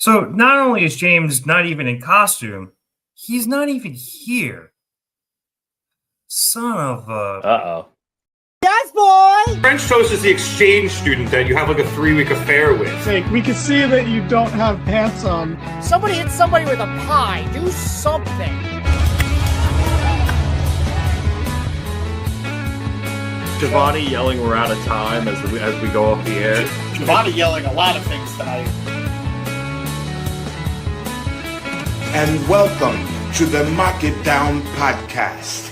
So not only is James not even in costume, he's not even here. Son of a... Uh-oh. Yes, boy! French toast is the exchange student that you have like a 3-week affair with. Fake. We can see that you don't have pants on. Somebody hit somebody with a pie. Do something. Schiavone yelling we're out of time as we go off the air. Schiavone yelling a lot of things tonight. And welcome to the Mark It Down podcast.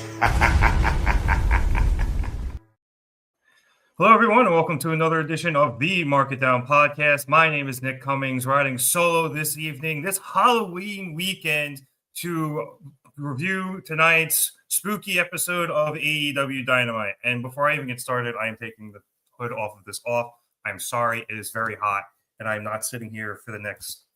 Hello, everyone, and welcome to another edition of the Mark It Down podcast. My name is Nick Cummings, riding solo this evening, this Halloween weekend, to review tonight's spooky episode of AEW Dynamite. And before I even get started, I am taking the hood off of this off. I'm sorry, it is very hot, and I'm not sitting here for the next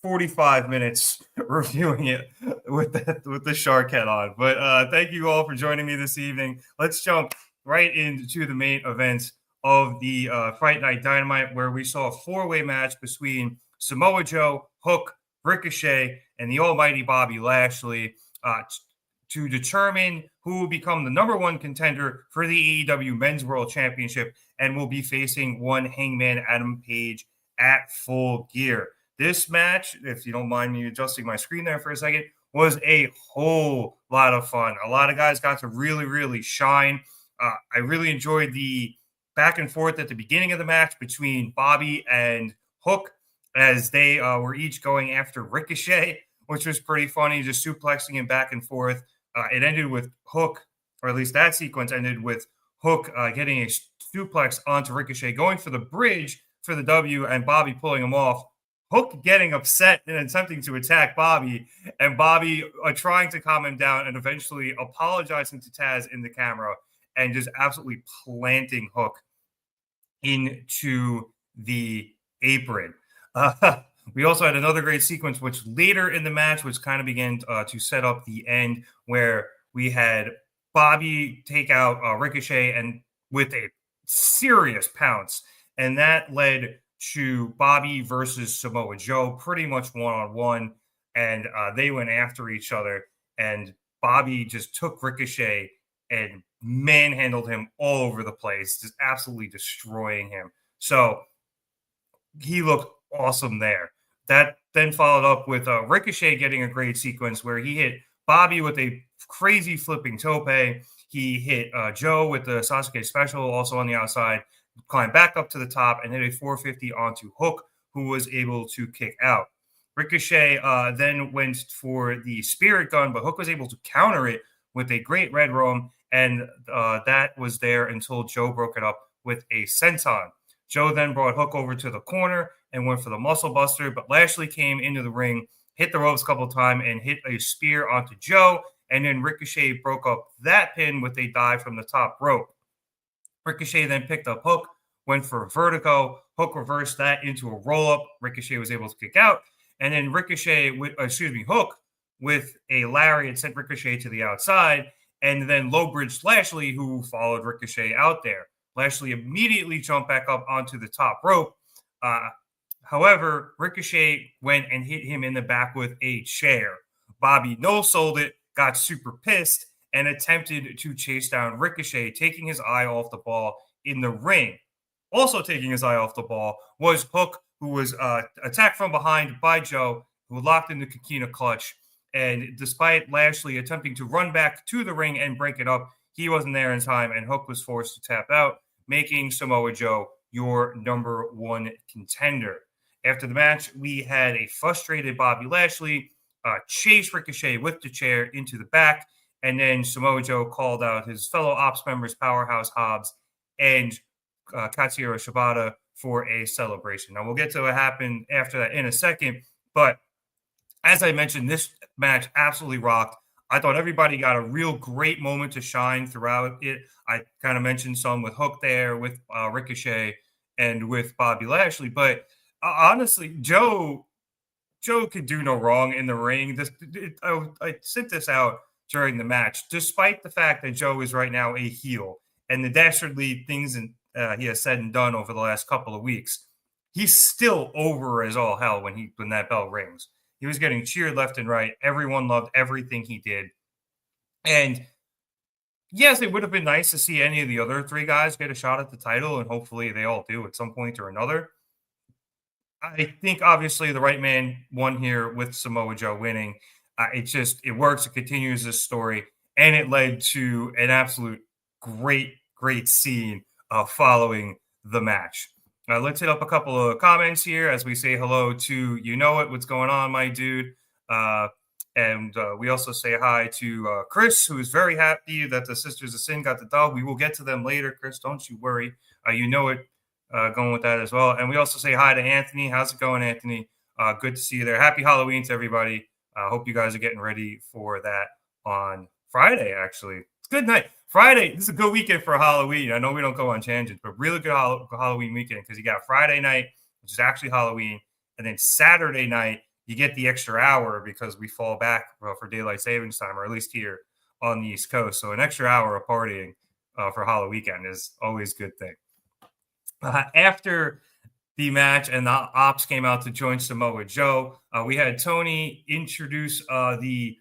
45 minutes reviewing it with the shark head on. But thank you all for joining me this evening. Let's jump right into the main event of the Fright Night Dynamite, where we saw a four-way match between Samoa Joe, Hook, Ricochet, and the almighty Bobby Lashley to determine who will become the number one contender for the AEW Men's World Championship and will be facing one Hangman Adam Page at Full Gear. This match, if you don't mind me adjusting my screen there for a second, was a whole lot of fun. A lot of guys got to really, really shine. I really enjoyed the back and forth at the beginning of the match between Bobby and Hook as they were each going after Ricochet, which was pretty funny, just suplexing him back and forth. It ended with Hook, or at least that sequence ended with Hook getting a suplex onto Ricochet, going for the bridge for the W, and Bobby pulling him off. Hook getting upset and attempting to attack Bobby, and Bobby trying to calm him down and eventually apologizing to Taz in the camera and just absolutely planting Hook into the apron. We also had another great sequence, which later in the match, which kind of began to set up the end, where we had Bobby take out Ricochet and with a serious pounce, and that led to Bobby versus Samoa Joe, pretty much one-on-one, and they went after each other, and Bobby just took Ricochet and manhandled him all over the place, just absolutely destroying him. So he looked awesome there. That then followed up with Ricochet getting a great sequence where he hit Bobby with a crazy flipping tope. He hit Joe with the Sasuke special, also on the outside, climbed back up to the top and hit a 450 onto Hook, who was able to kick out. Ricochet then went for the Spirit Gun, but Hook was able to counter it with a great Red Roam, and that was there until Joe broke it up with a Senton. Joe then brought Hook over to the corner and went for the Muscle Buster, but Lashley came into the ring, hit the ropes a couple of times, and hit a spear onto Joe, and then Ricochet broke up that pin with a dive from the top rope. Ricochet then picked up Hook, went for a vertigo. Hook reversed that into a roll-up. Ricochet was able to kick out. And then Hook with a lariat sent Ricochet to the outside, and then low-bridged Lashley, who followed Ricochet out there. Lashley immediately jumped back up onto the top rope. However, Ricochet went and hit him in the back with a chair. Bobby no-sold it, got super pissed, and attempted to chase down Ricochet, taking his eye off the ball in the ring. Also taking his eye off the ball was Hook, who was attacked from behind by Joe, who locked in the Coquina clutch. And despite Lashley attempting to run back to the ring and break it up, he wasn't there in time, and Hook was forced to tap out, making Samoa Joe your number one contender. After the match, we had a frustrated Bobby Lashley chase Ricochet with the chair into the back, and then Samoa Joe called out his fellow ops members, Powerhouse Hobbs and Katsuyori Shibata, for a celebration. Now, we'll get to what happened after that in a second, but as I mentioned, this match absolutely rocked. I thought everybody got a real great moment to shine throughout it. I kind of mentioned some with Hook there, with Ricochet, and with Bobby Lashley, but honestly, Joe could do no wrong in the ring. I sent this out during the match, despite the fact that Joe is right now a heel and the dastardly things he has said and done over the last couple of weeks. he's still over as all hell when that bell rings. He was getting cheered left and right. Everyone loved everything he did. And yes, it would have been nice to see any of the other three guys get a shot at the title, and hopefully they all do at some point or another. I think obviously the right man won here with Samoa Joe winning. It works. It continues this story, and it led to an absolute great scene following the match. Let's hit up a couple of comments here as we say hello to what's going on, my dude. And we also say hi to Chris, who is very happy that the Sisters of Sin got the dub. We will get to them later, Chris. Don't you worry. Going with that as well. And we also say hi to Anthony. How's it going, Anthony? Good to see you there. Happy Halloween to everybody. Hope you guys are getting ready for that on Friday, actually. It's a good night. Friday, this is a good weekend for Halloween. I know we don't go on tangents, but really good Halloween weekend because you got Friday night, which is actually Halloween, and then Saturday night, you get the extra hour because we fall back for daylight savings time, or at least here on the East Coast. So an extra hour of partying for Halloween weekend is always a good thing. After the match and the Ops came out to join Samoa Joe, we had Tony Schiavone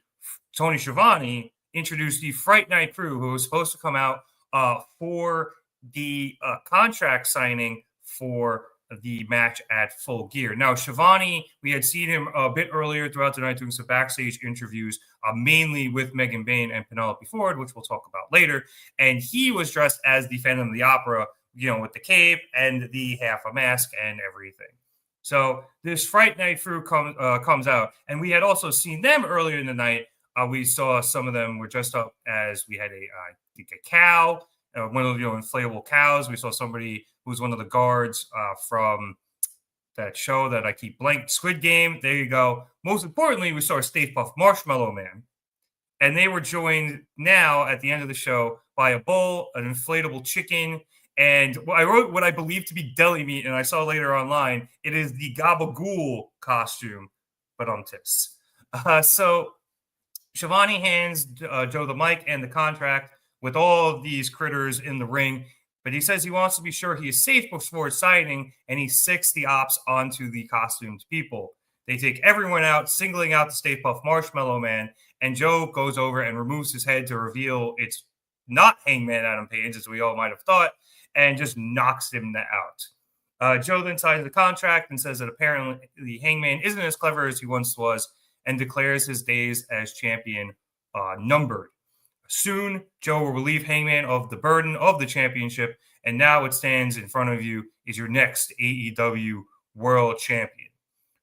introduce the Fright Night crew, who was supposed to come out for the contract signing for the match at Full Gear. Now, Schiavone, we had seen him a bit earlier throughout the night doing some backstage interviews, mainly with Megan Bayne and Penelope Ford, which we'll talk about later. And he was dressed as the Phantom of the Opera, with the cape and the half a mask and everything. So this Fright Night crew comes out, and we had also seen them earlier in the night. We saw some of them were dressed up as we had a cow, one of the inflatable cows. We saw somebody who's one of the guards from that show that I keep blank, Squid Game. There you go. Most importantly, we saw a Stay Puft Marshmallow Man, and they were joined now at the end of the show by a bull, an inflatable chicken. And I wrote what I believe to be deli meat, and I saw later online, it is the Gabagool costume, but on tips. So Schiavone hands Joe the mic and the contract with all of these critters in the ring, but he says he wants to be sure he is safe before signing, and he sicks the Ops onto the costumed people. They take everyone out, singling out the Stay Puft Marshmallow Man, and Joe goes over and removes his head to reveal it's not Hangman Adam Page, as we all might have thought, and just knocks him out. Joe then signs the contract and says that apparently the Hangman isn't as clever as he once was and declares his days as champion numbered. Soon, Joe will relieve Hangman of the burden of the championship, and now it stands in front of you is your next AEW World Champion.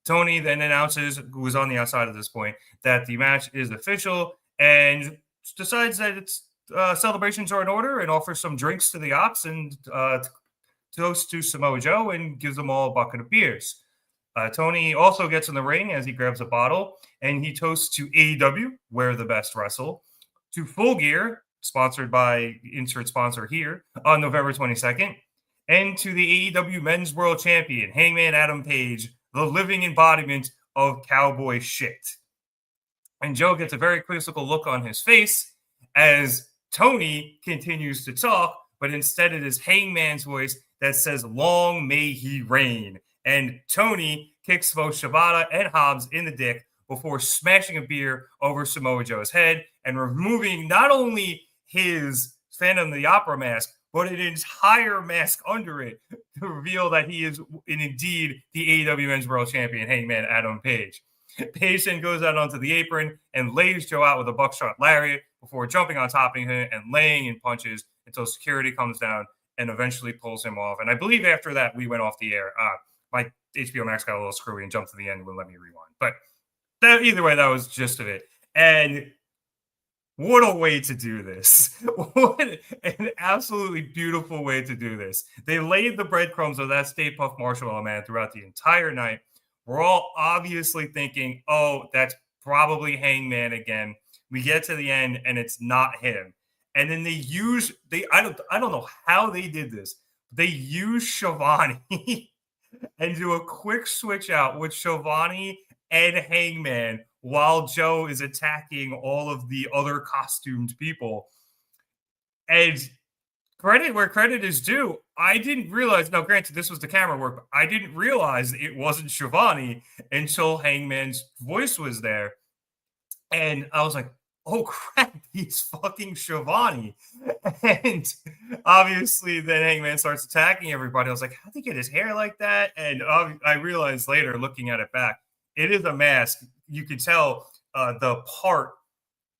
Tony then announces, who was on the outside at this point, that the match is official and decides that it's celebrations are in order and offers some drinks to the Ops and toast to Samoa Joe and gives them all a bucket of beers. Tony also gets in the ring as he grabs a bottle and he toasts to AEW, where the best wrestle, to Full Gear, sponsored by insert sponsor here, on November 22nd, and to the AEW Men's World Champion, Hangman Adam Page, the living embodiment of cowboy shit. And Joe gets a very quizzical look on his face as Tony continues to talk, but instead it is Hangman's voice that says, "Long may he reign." And Tony kicks both Shibata and Hobbs in the dick before smashing a beer over Samoa Joe's head and removing not only his Phantom of the Opera mask, but an entire mask under it to reveal that he is indeed the AEW Men's World Champion, Hangman Adam Page. Page then goes out onto the apron and lays Joe out with a buckshot lariat before jumping on top of him and laying in punches until security comes down and eventually pulls him off. And I believe after that, we went off the air. My HBO Max got a little screwy and jumped to the end and wouldn't let me rewind. But either way, that was the gist of it. And what a way to do this. What an absolutely beautiful way to do this. They laid the breadcrumbs of that Stay Puft Marshmallow Man throughout the entire night. We're all obviously thinking, oh, that's probably Hangman again. We get to the end and it's not him. And then I don't know how they did this. They use Schiavone and do a quick switch out with Schiavone and Hangman while Joe is attacking all of the other costumed people. And credit where credit is due. I didn't realize, now granted, this was the camera work, but I didn't realize it wasn't Schiavone until Hangman's voice was there. And I was like, oh crap, he's fucking Schiavone. And obviously then Hangman starts attacking everybody. I was like, how'd he get his hair like that? And I realized later, looking at it back, it is a mask. You can tell the part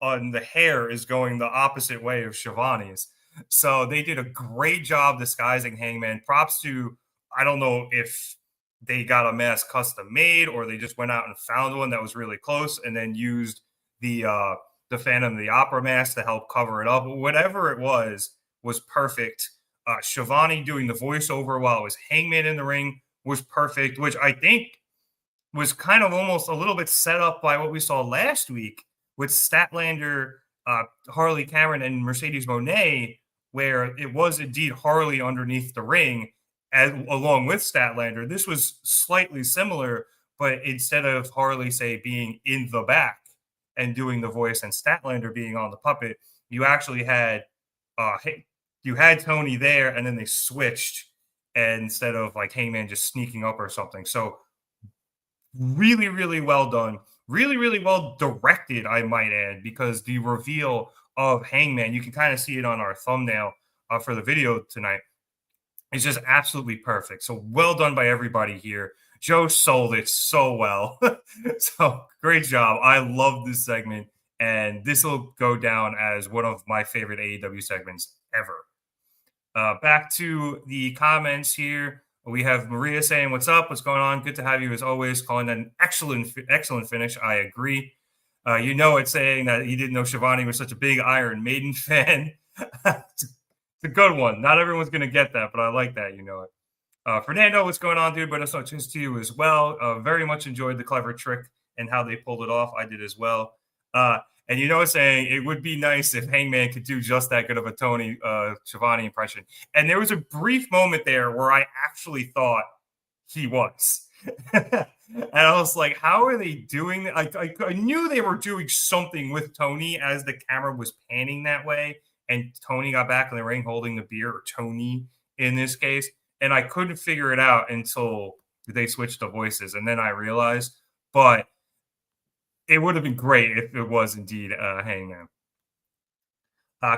on the hair is going the opposite way of Schiavone's. So they did a great job disguising Hangman. Props to, I don't know if they got a mask custom made or they just went out and found one that was really close and then used the Phantom of the Opera mask to help cover it up. Whatever it was perfect. Schiavone doing the voiceover while it was Hangman in the ring was perfect, which I think was kind of almost a little bit set up by what we saw last week with Statlander, Harley Cameron, and Mercedes Moné, where it was indeed Harley underneath the ring along with Statlander. This was slightly similar, but instead of Harley, say, being in the back and doing the voice and Statlander being on the puppet, you actually had Tony there, and then they switched, and instead of like Hangman just sneaking up or something. So really, really well done. Really, really well directed, I might add, because the reveal of Hangman, you can kind of see it on our thumbnail for the video tonight. It's just absolutely perfect. So well done by everybody here. Joe sold it so well. So great job. I love this segment, and this will go down as one of my favorite AEW segments ever. Back to the comments here. We have Maria saying, what's up? What's going on? Good to have you as always. Calling that an excellent finish. I agree. It's saying that he didn't know Schiavone was such a big Iron Maiden fan. It's a good one. Not everyone's going to get that, but I like that. Fernando, what's going on, dude? But it's not just to you as well. Very much enjoyed the clever trick and how they pulled it off. I did as well. And saying it would be nice if Hangman could do just that good of a Tony Schiavone impression. And there was a brief moment there where I actually thought he was. And I was like, how are they doing that? I knew they were doing something with Tony as the camera was panning that way. And Tony got back in the ring holding the beer, or Tony in this case. And I couldn't figure it out until they switched the voices. And then I realized, but it would have been great if it was indeed Hangman.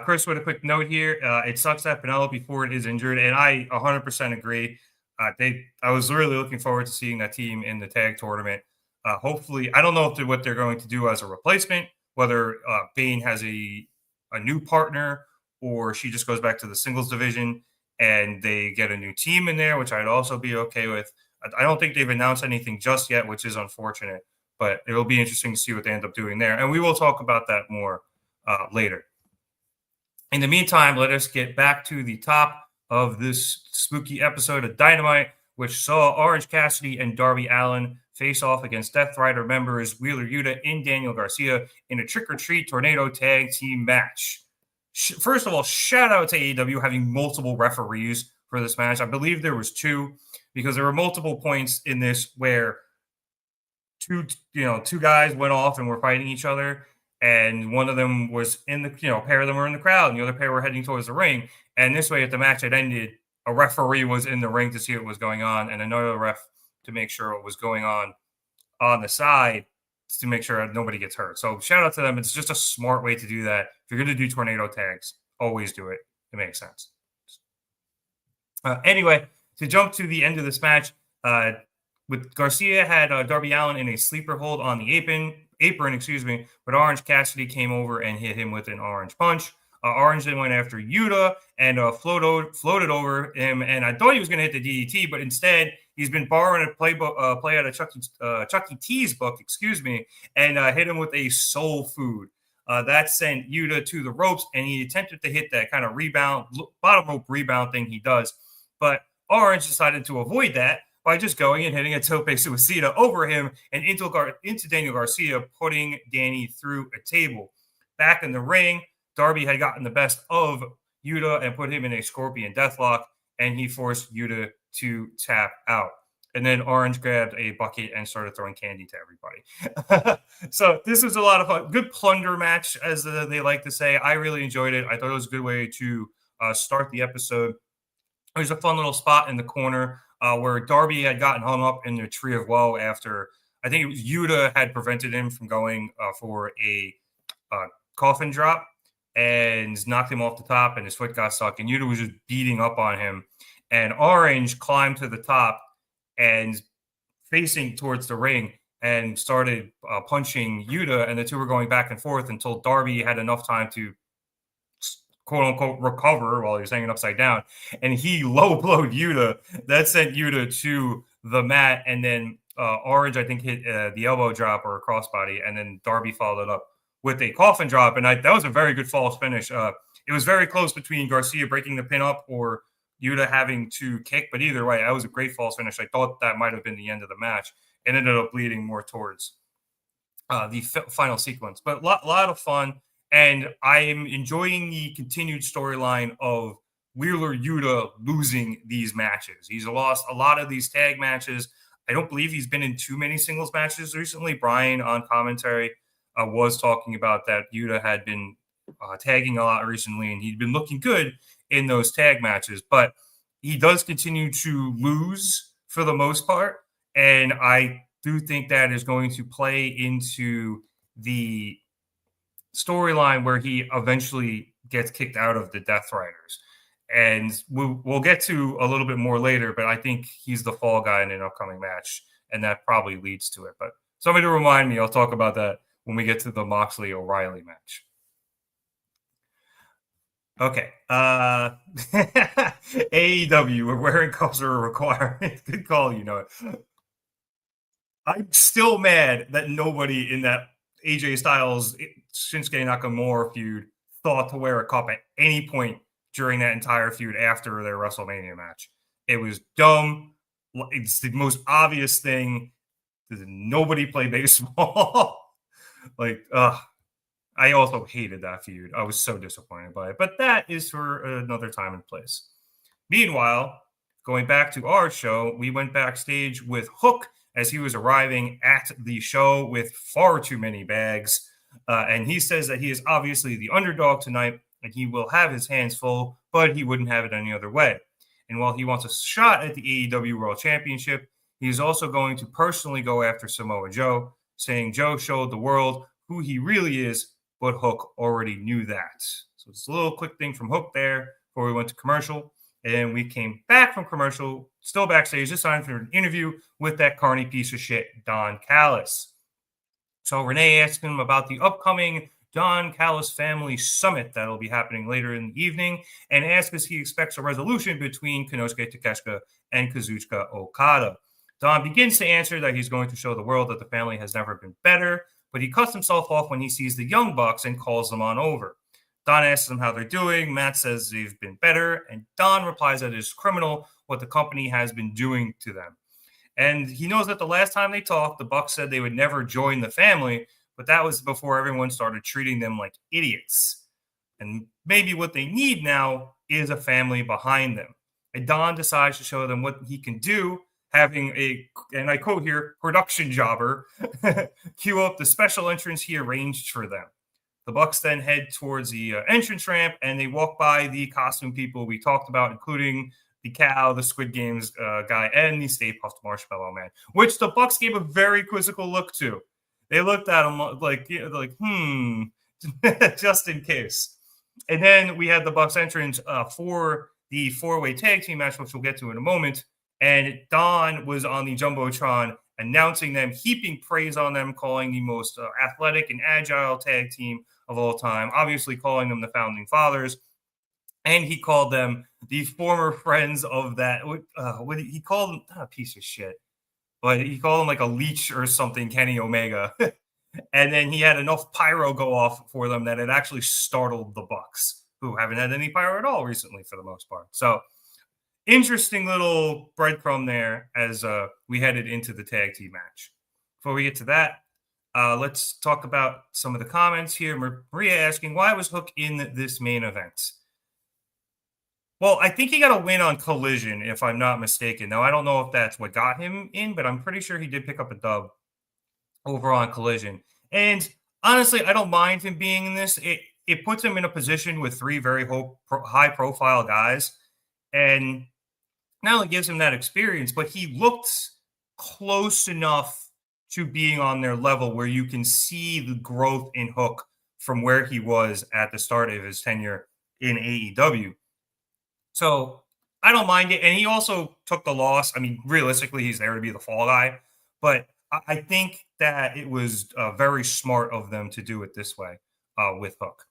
Chris, with a quick note here. It sucks that Penelope Ford is injured, and I 100% agree. I was really looking forward to seeing that team in the tag tournament. Hopefully, I don't know what they're going to do as a replacement, whether Bane has a new partner or she just goes back to the singles division and they get a new team in there, which I'd also be okay with. I don't think they've announced anything just yet, which is unfortunate. But it'll be interesting to see what they end up doing there. And we will talk about that more later. In the meantime, let us get back to the top of this spooky episode of Dynamite, which saw Orange Cassidy and Darby Allin face off against Death Rider members Wheeler Yuta and Daniel Garcia in a trick-or-treat tornado tag team match. First of all, shout out to AEW having multiple referees for this match. I believe there was 2, because there were multiple points in this where two guys went off and were fighting each other, and one of them was in the, pair of them were in the crowd, and the other pair were heading towards the ring. And this way, if the match had ended, a referee was in the ring to see what was going on, and another ref to make sure what was going on the side to make sure nobody gets hurt. So shout out to them. It's just a smart way to do that. If you're going to do tornado tags, always do it. It makes sense. Anyway, to jump to the end of this match, with Garcia had Darby Allin in a sleeper hold on the apron, but Orange Cassidy came over and hit him with an orange punch. Orange then went after Yuta and floated over him, and I thought he was going to hit the DDT, but instead he's been borrowing a play out of Chuck E. T's book, and hit him with a soul food. That sent Yuta to the ropes, and he attempted to hit that kind of bottom rope rebound thing he does, but Orange decided to avoid that by just going and hitting a tope suicida over him and into Daniel Garcia, putting Danny through a table. Back in the ring, Darby had gotten the best of Yuta and put him in a scorpion deathlock, and he forced Yuta to tap out. And then Orange grabbed a bucket and started throwing candy to everybody. So this was a lot of fun. Good plunder match, as they like to say. I really enjoyed it. I thought it was a good way to start the episode. There's a fun little spot in the corner where Darby had gotten hung up in the Tree of Woe after, I think it was Yuta had prevented him from going for a coffin drop and knocked him off the top, and his foot got stuck, and Yuta was just beating up on him. And Orange climbed to the top and facing towards the ring and started punching Yuta, and the two were going back and forth until Darby had enough time to quote unquote recover while he was hanging upside down, and he low blowed Yuta. That sent Yuta to the mat, and then Orange, I think, hit the elbow drop or a crossbody, and then Darby followed it up with a coffin drop, and that was a very good false finish. It was very close between Garcia breaking the pin up or Yuta having to kick, but either way, that was a great false finish. I thought that might have been the end of the match, and ended up bleeding more towards the final sequence. But a lot of fun, and I am enjoying the continued storyline of Wheeler Yuta losing these matches. He's lost a lot of these tag matches. I don't believe he's been in too many singles matches recently. Brian on commentary was talking about that Yuta had been tagging a lot recently, and he'd been looking good in those tag matches, but he does continue to lose for the most part, and I do think that is going to play into the storyline where he eventually gets kicked out of the Death Riders. And we'll get to a little bit more later, but I think he's the fall guy in an upcoming match, and that probably leads to it. But somebody to remind me, I'll talk about that when we get to the Moxley-O'Reilly match. Okay. AEW, where wearing cuffs are a requirement. Good call, you know it. I'm still mad that nobody in that AJ Styles Shinsuke Nakamura feud thought to wear a cup at any point during that entire feud after their WrestleMania match. It was dumb. It's the most obvious thing. Nobody play baseball. I also hated that feud. I was so disappointed by it. But that is for another time and place. Meanwhile, going back to our show, we went backstage with Hook as he was arriving at the show with far too many bags. And he says that he is obviously the underdog tonight, and he will have his hands full, but he wouldn't have it any other way. And while he wants a shot at the AEW World Championship, he's also going to personally go after Samoa Joe, saying Joe showed the world who he really is, but Hook already knew that. So it's a little quick thing from Hook there before we went to commercial. And we came back from commercial, still backstage, this time for an interview with that carny piece of shit, Don Callis. So Renee asked him about the upcoming Don Callis Family Summit that'll be happening later in the evening, and asked if he expects a resolution between Konosuke Takeshita and Kazuchika Okada. Don begins to answer that he's going to show the world that the family has never been better, but he cuts himself off when he sees the Young Bucks and calls them on over. Don asks them how they're doing. Matt says they've been better, and Don replies that it is criminal what the company has been doing to them. And he knows that the last time they talked, the Bucks said they would never join the family, but that was before everyone started treating them like idiots. And maybe what they need now is a family behind them. And Don decides to show them what he can do, having a, and I quote here, production jobber queue up the special entrance he arranged for them. The Bucks then head towards the entrance ramp, and they walk by the costume people we talked about, including the cow, the Squid Games guy, and the Stay Puft Marshmallow Man, which the Bucks gave a very quizzical look to. They looked at him like just in case. And then we had the Bucks entrance for the four-way tag team match, which we'll get to in a moment. And Don was on the Jumbotron announcing them, heaping praise on them, calling the most athletic and agile tag team of all time, obviously calling them the Founding Fathers. And he called them the former friends of that. What he called them, not a piece of shit, but he called them like a leech or something, Kenny Omega. And then he had enough pyro go off for them that it actually startled the Bucks, who haven't had any pyro at all recently for the most part. So interesting little breadcrumb there as we headed into the tag team match. Before we get to that, let's talk about some of the comments here. Maria asking, why was Hook in this main event? Well, I think he got a win on Collision, if I'm not mistaken. Now, I don't know if that's what got him in, but I'm pretty sure he did pick up a dub over on Collision. And honestly, I don't mind him being in this. It puts him in a position with three very high-profile guys. And not only gives him that experience, but he looked close enough to being on their level where you can see the growth in Hook from where he was at the start of his tenure in AEW. So I don't mind it. And he also took the loss. I mean, realistically, he's there to be the fall guy. But I think that it was very smart of them to do it this way with Hook.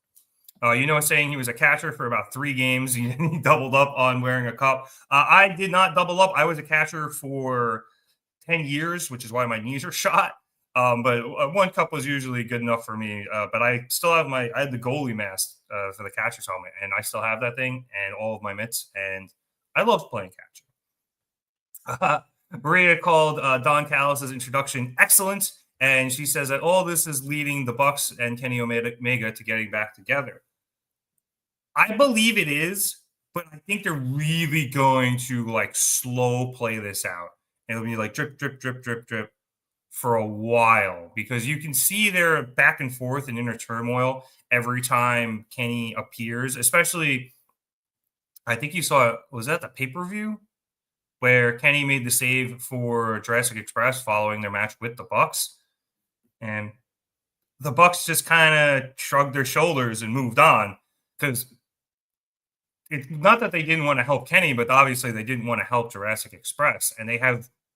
Saying he was a catcher for about 3 games. He doubled up on wearing a cup. I did not double up. I was a catcher for 10 years, which is why my knees are shot. But 1 cup was usually good enough for me. But I still have I had the goalie mask for the catcher's helmet, and I still have that thing and all of my mitts. And I loved playing catcher. Maria called Don Callis' introduction excellent. And she says that all this is leading the Bucks and Kenny Omega to getting back together. I believe it is, but I think they're really going to slow play this out. And it'll be like drip, drip, drip, drip, drip for a while, because you can see they're back and forth in inner turmoil every time Kenny appears, especially I think you saw, was that the pay-per-view where Kenny made the save for Jurassic Express following their match with the Bucks? And the Bucks just kind of shrugged their shoulders and moved on, because it's not that they didn't want to help Kenny, but obviously they didn't want to help Jurassic Express. And they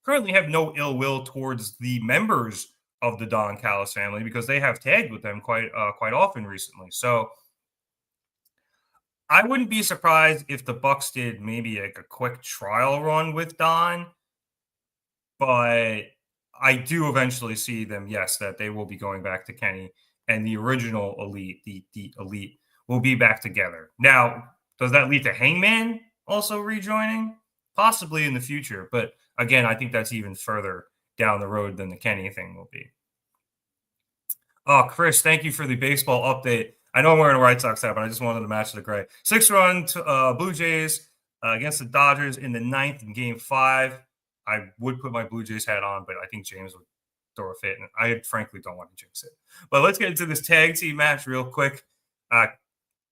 currently have no ill will towards the members of the Don Callis family, because they have tagged with them quite often recently. So I wouldn't be surprised if the Bucks did maybe a quick trial run with Don, but I do eventually see them, yes, that they will be going back to Kenny, and the original Elite, the Elite, will be back together. Now, does that lead to Hangman also rejoining? Possibly in the future, but again, I think that's even further down the road than the Kenny thing will be. Oh, Chris, thank you for the baseball update. I know I'm wearing a White Sox hat, but I just wanted to match the gray. 6-run Blue Jays against the Dodgers in the 9th in Game 5. I would put my Blue Jays hat on, but I think James would throw a fit, and I frankly don't want to jinx it. But let's get into this tag team match real quick.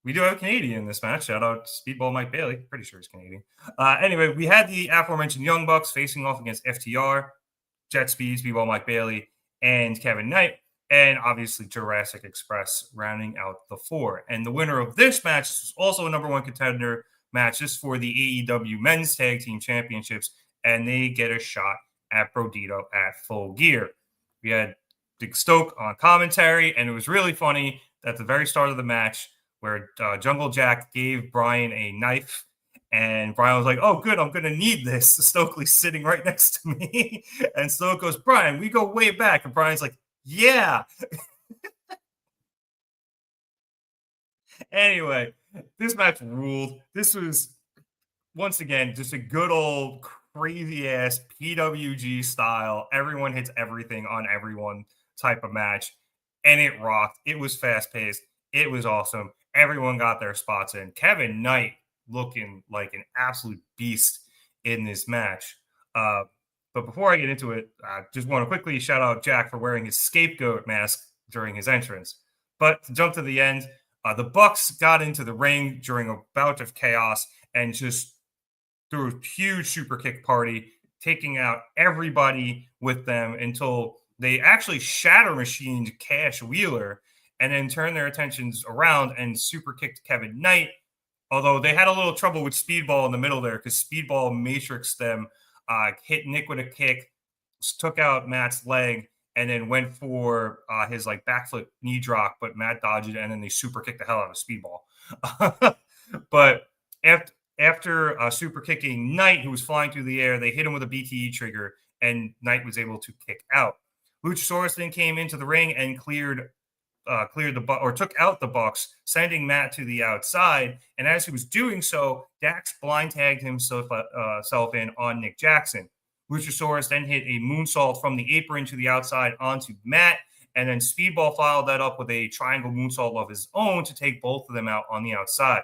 We do have a Canadian in this match. Shout out to Speedball Mike Bailey. Pretty sure he's Canadian. Anyway, we had the aforementioned Young Bucks facing off against FTR, JetSpeed, Speedball Mike Bailey, and Kevin Knight. And obviously Jurassic Express rounding out the 4. And the winner of this match is also a number 1 contender match. This for the AEW Men's Tag Team Championships. And they get a shot at Brodido at Full Gear. We had Dick Stoke on commentary, and it was really funny at the very start of the match where Jungle Jack gave Brian a knife, and Brian was like, oh, good, I'm going to need this. Stokely's sitting right next to me. And Stoke goes, Brian, we go way back. And Brian's like, yeah. Anyway, this match ruled. This was, once again, just a good old crazy-ass PWG style. Everyone hits everything on everyone type of match. And it rocked. It was fast-paced. It was awesome. Everyone got their spots in. Kevin Knight looking like an absolute beast in this match. But before I get into it, I just want to quickly shout out Jack for wearing his scapegoat mask during his entrance. But to jump to the end, the Bucks got into the ring during a bout of chaos and just threw a huge super kick party, taking out everybody with them until they actually shatter machined Cash Wheeler, and then turned their attentions around and super kicked Kevin Knight. Although they had a little trouble with Speedball in the middle there, because Speedball matrixed them, hit Nick with a kick, took out Matt's leg, and then went for his back flip knee drop, but Matt dodged it, and then they super kicked the hell out of Speedball. But after super kicking Knight, who was flying through the air, they hit him with a BTE trigger, and Knight was able to kick out. Luchasaurus then came into the ring and took out the Bucks, sending Matt to the outside. And as he was doing so, Dax blind tagged himself in on Nick Jackson. Luchasaurus then hit a moonsault from the apron to the outside onto Matt, and then Speedball followed that up with a triangle moonsault of his own to take both of them out on the outside.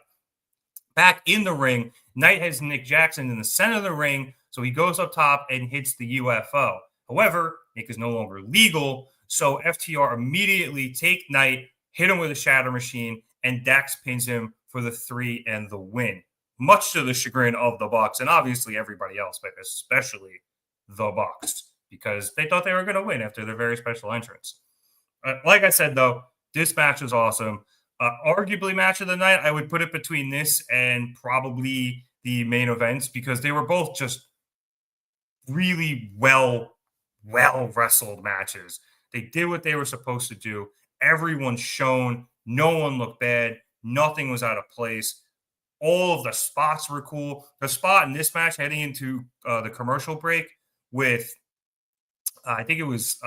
Back in the ring, Knight has Nick Jackson in the center of the ring, so he goes up top and hits the UFO. However, Nick is no longer legal, so FTR immediately take Knight, hit him with a shatter machine, and Dax pins him for the 3 and the win. much to the chagrin of the Bucks and obviously everybody else, but especially the Bucks, because they thought they were going to win after their very special entrance. Like I said, though, this match was awesome. Arguably match of the night, I would put it between this and probably the main events, because they were both just really well wrestled matches. They did what they were supposed to do. Everyone shone. No one looked bad. Nothing was out of place. All of the spots were cool. The spot in this match heading into the commercial break with, I think it was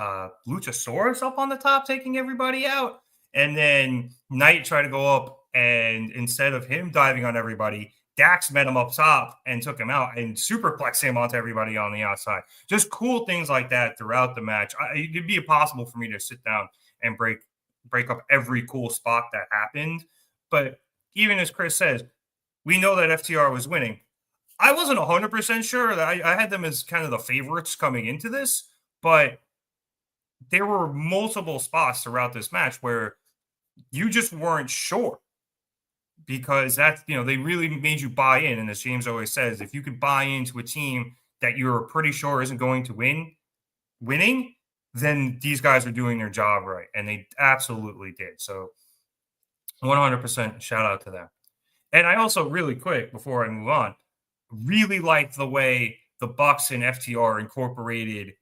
Luchasaurus up on the top taking everybody out. And then Knight tried to go up, and instead of him diving on everybody, Dax met him up top and took him out and superplexed him onto everybody on the outside. Just cool things like that throughout the match. It'd be impossible for me to sit down and break up every cool spot that happened. But even as Chris says, we know that FTR was winning. I wasn't 100% sure. That I had them as kind of the favorites coming into this, but there were multiple spots throughout this match where you just weren't sure, because that's, they really made you buy in. And as James always says, if you could buy into a team that you're pretty sure isn't going to winning, then these guys are doing their job right. And they absolutely did. So 100% shout out to them. And I also, really quick, before I move on, really like the way the Bucks and FTR incorporated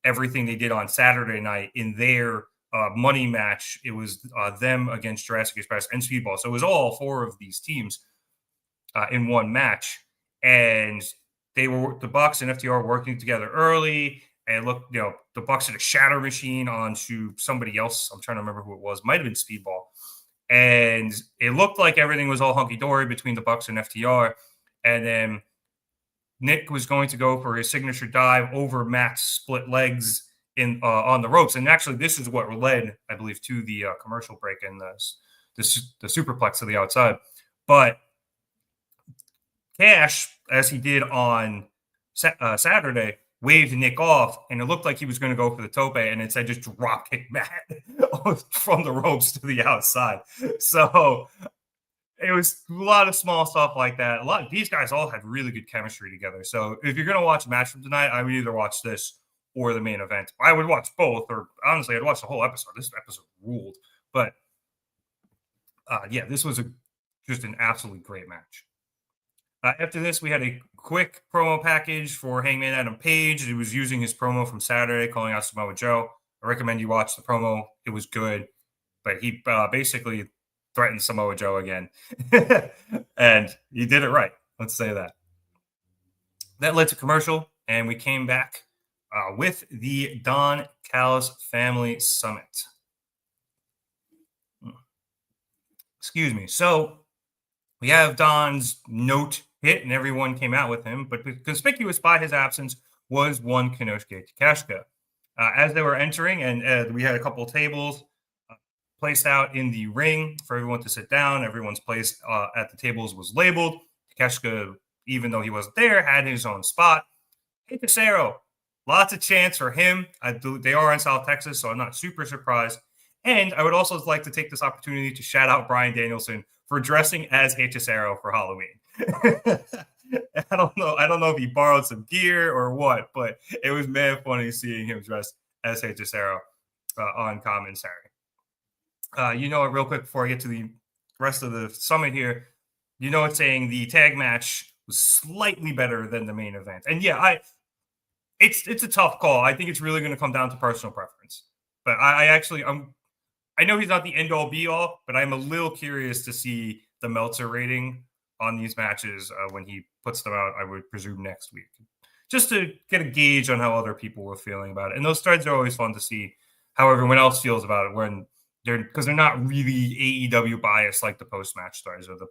everything they did on Saturday night in their money match. It was them against Jurassic Express and Speedball. So it was all four of these teams in one match. And the Bucks and FTR working together early. And look, the Bucks had a shatter machine onto somebody else. I'm trying to remember who it was. Might have been Speedball. And it looked like everything was all hunky-dory between the Bucks and FTR. And then Nick was going to go for his signature dive over Matt's split legs on the ropes. And actually, this is what led, I believe, to the commercial break and the superplex to the outside. But Cash, as he did on Saturday, waved Nick off, and it looked like he was going to go for the tope, and it said just drop kick Matt from the ropes to the outside. So it was a lot of small stuff like that. These guys all had really good chemistry together. So if you're going to watch a match from tonight, I would either watch this or the main event. I would watch both, or honestly, I'd watch the whole episode. This episode ruled. But yeah, this was just an absolutely great match. After this, we had a quick promo package for Hangman Adam Page. He was using his promo from Saturday, calling out Samoa Joe. I recommend you watch the promo. It was good. But he basically threatened Samoa Joe again. And he did it right. Let's say that. That led to commercial, and we came back with the Don Callis Family Summit. Excuse me. So we have Don's note hit, and everyone came out with him. But conspicuous by his absence was one Konosuke Takeshita. As they were entering, and we had a couple of tables placed out in the ring for everyone to sit down. Everyone's place at the tables was labeled. Takeshita, even though he wasn't there, had his own spot. Hey, Casero, lots of chants for him. They are in South Texas, so I'm not super surprised. And I would also like to take this opportunity to shout out Bryan Danielson for dressing as Hechicero for Halloween. I don't know if he borrowed some gear or what, but it was man funny seeing him dressed as Hechicero on commentary. Real quick before I get to the rest of the summit here, it's saying the tag match was slightly better than the main event. And yeah, it's a tough call. I think it's really going to come down to personal preference. But I know he's not the end all be all, but I'm a little curious to see the Meltzer rating on these matches when he puts them out, I would presume next week, just to get a gauge on how other people were feeling about it. And those threads are always fun to see how everyone else feels about it because they're not really AEW biased like the post-match threads or the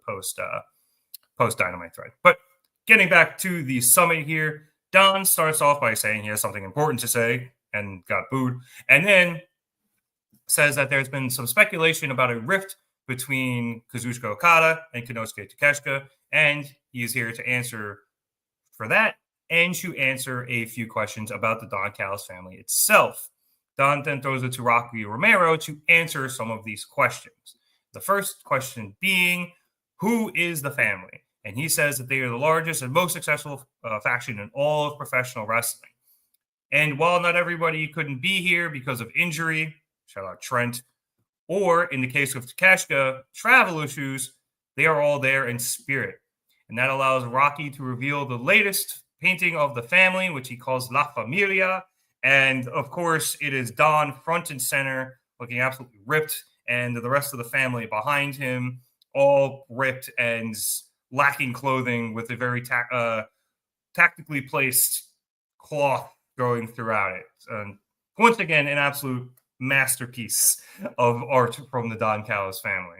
post-Dynamite thread. But getting back to the summit here, Don starts off by saying he has something important to say and got booed, and then says that there's been some speculation about a rift between Kazuchika Okada and Konosuke Takeshita, and he's here to answer for that and to answer a few questions about the Don Callis family itself. Don then throws it to Rocky Romero to answer some of these questions. The first question being, who is the family? And he says that they are the largest and most successful faction in all of professional wrestling. And while not everybody couldn't be here because of injury, shout out Trent, or in the case of Takeshita, travel issues, they are all there in spirit. And that allows Rocky to reveal the latest painting of the family, which he calls La Familia. And of course, it is Don front and center, looking absolutely ripped, and the rest of the family behind him, all ripped and lacking clothing with a very tactically placed cloth going throughout it. Once again, an absolute masterpiece of art from the Don Callis family.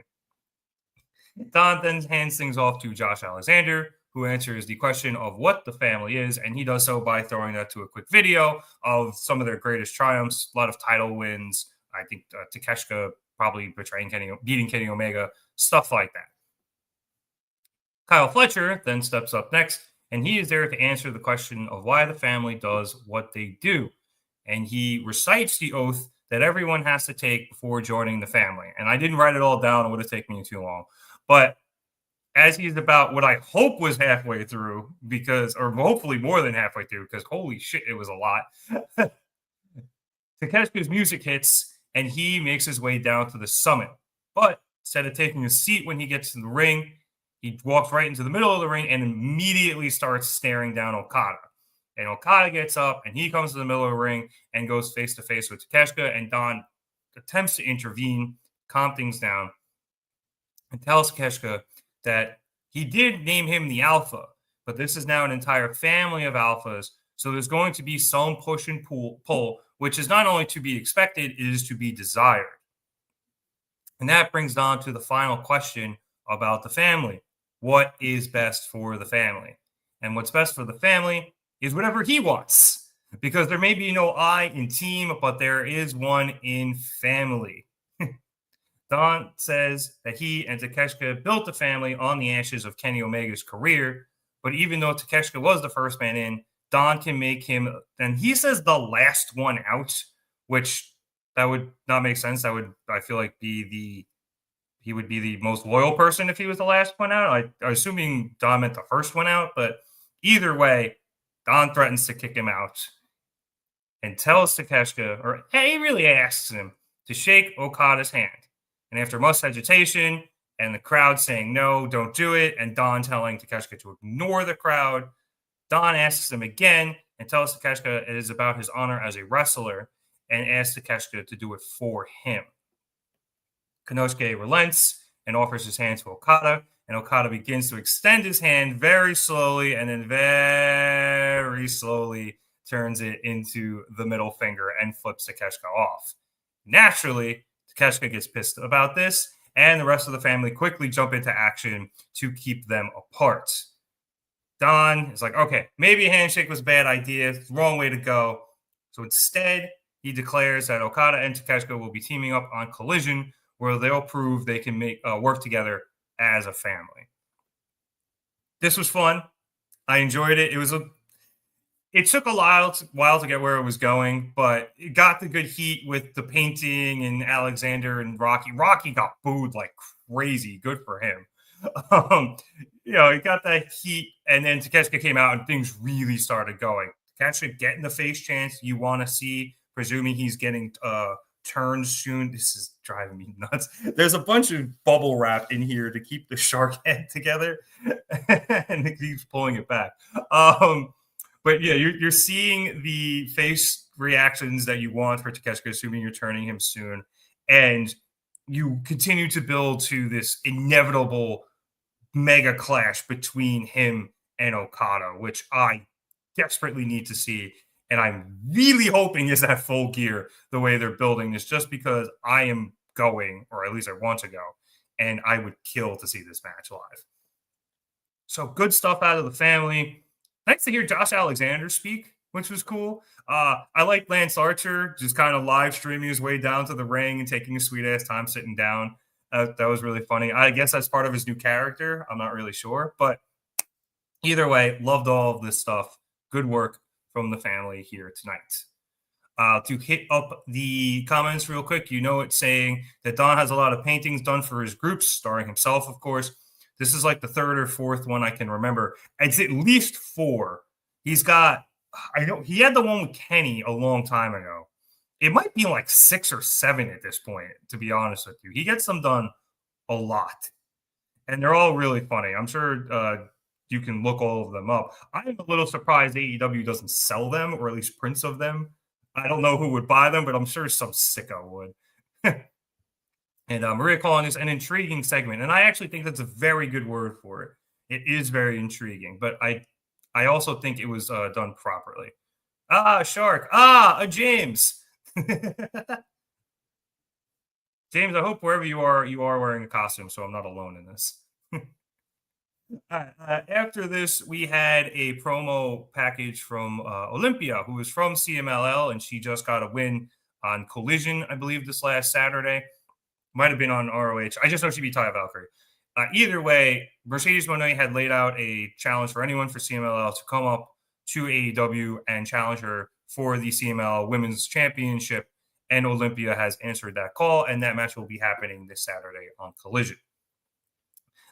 Don then hands things off to Josh Alexander, who answers the question of what the family is, and he does so by throwing that to a quick video of some of their greatest triumphs, a lot of title wins. I think Takeshita probably beating Kenny Omega, stuff like that. Kyle Fletcher then steps up next, and he is there to answer the question of why the family does what they do. And he recites the oath that everyone has to take before joining the family. And I didn't write it all down. It would have taken me too long. But as he's about what I hope was halfway through, or hopefully more than halfway through, because holy shit, it was a lot. Takeshita's music hits, and he makes his way down to the summit. But instead of taking a seat when he gets to the ring, he walks right into the middle of the ring and immediately starts staring down Okada. And Okada gets up, and he comes to the middle of the ring and goes face-to-face with Takeshita, and Don attempts to intervene, calm things down, and tells Takeshita that he did name him the Alpha, but this is now an entire family of Alphas, so there's going to be some push and pull, which is not only to be expected, it is to be desired. And that brings Don to the final question about the family. What is best for the family? And what's best for the family is whatever he wants, because there may be no I in team, but there is one in family. Don says that he and Takeshita built the family on the ashes of Kenny Omega's career, but even though Takeshita was the first man in, Don can make him, and he says the last one out, which that would not make sense. That would, I feel like, he would be the most loyal person if he was the last one out. I'm assuming Don meant the first one out, but either way, Don threatens to kick him out and tells Takeshita, or he really asks him to shake Okada's hand. And after much hesitation and the crowd saying, no, don't do it, and Don telling Takeshita to ignore the crowd, Don asks him again and tells Takeshita it is about his honor as a wrestler and asks Takeshita to do it for him. Konosuke relents and offers his hand to Okada, and Okada begins to extend his hand very slowly and then very slowly turns it into the middle finger and flips Takeshita off. Naturally, Takeshita gets pissed about this, and the rest of the family quickly jump into action to keep them apart. Don is like, okay, maybe a handshake was a bad idea. It's the wrong way to go. So instead, he declares that Okada and Takeshita will be teaming up on Collision, where they'll prove they can work together as a family. This was fun. I enjoyed it. It took a while to get where it was going, but it got the good heat with the painting and Alexander and Rocky. Rocky got booed like crazy. Good for him. It got that heat, and then Takeshita came out and things really started going. Takeshita getting the face chance you want to see, presuming he's getting turned soon. This is driving me nuts. There's a bunch of bubble wrap in here to keep the shark head together, and it keeps pulling it back. But yeah, you're seeing the face reactions that you want for Takeshita, assuming you're turning him soon. And you continue to build to this inevitable mega clash between him and Okada, which I desperately need to see. And I'm really hoping is at full gear the way they're building this, just because I am going, or at least I want to go, and I would kill to see this match live. So good stuff out of the family. Nice to hear Josh Alexander speak, which was cool. I like Lance Archer just kind of live streaming his way down to the ring and taking a sweet-ass time sitting down. That was really funny. I guess that's part of his new character. I'm not really sure. But either way, loved all of this stuff. Good work from the family here tonight. To hit up the comments real quick, it's saying that Don has a lot of paintings done for his groups, starring himself, of course. This is like the third or fourth one I can remember. It's at least 4. He's got, I know he had the one with Kenny a long time ago. It might be like 6 or 7 at this point, to be honest with you. He gets them done a lot. And they're all really funny. I'm sure you can look all of them up. I'm a little surprised AEW doesn't sell them, or at least prints of them. I don't know who would buy them, but I'm sure some sicko would. And Maria calling this an intriguing segment. And I actually think that's a very good word for it. It is very intriguing, but I also think it was done properly. Shark. A James. James, I hope wherever you are wearing a costume, so I'm not alone in this. After this, we had a promo package from Olympia, who is from CMLL, and she just got a win on Collision, I believe, this last Saturday. Might have been on ROH. I just know she beat Taya Valkyrie. Either way, Mercedes Moné had laid out a challenge for anyone for CMLL to come up to AEW and challenge her for the CMLL Women's Championship, and Olympia has answered that call, and that match will be happening this Saturday on Collision.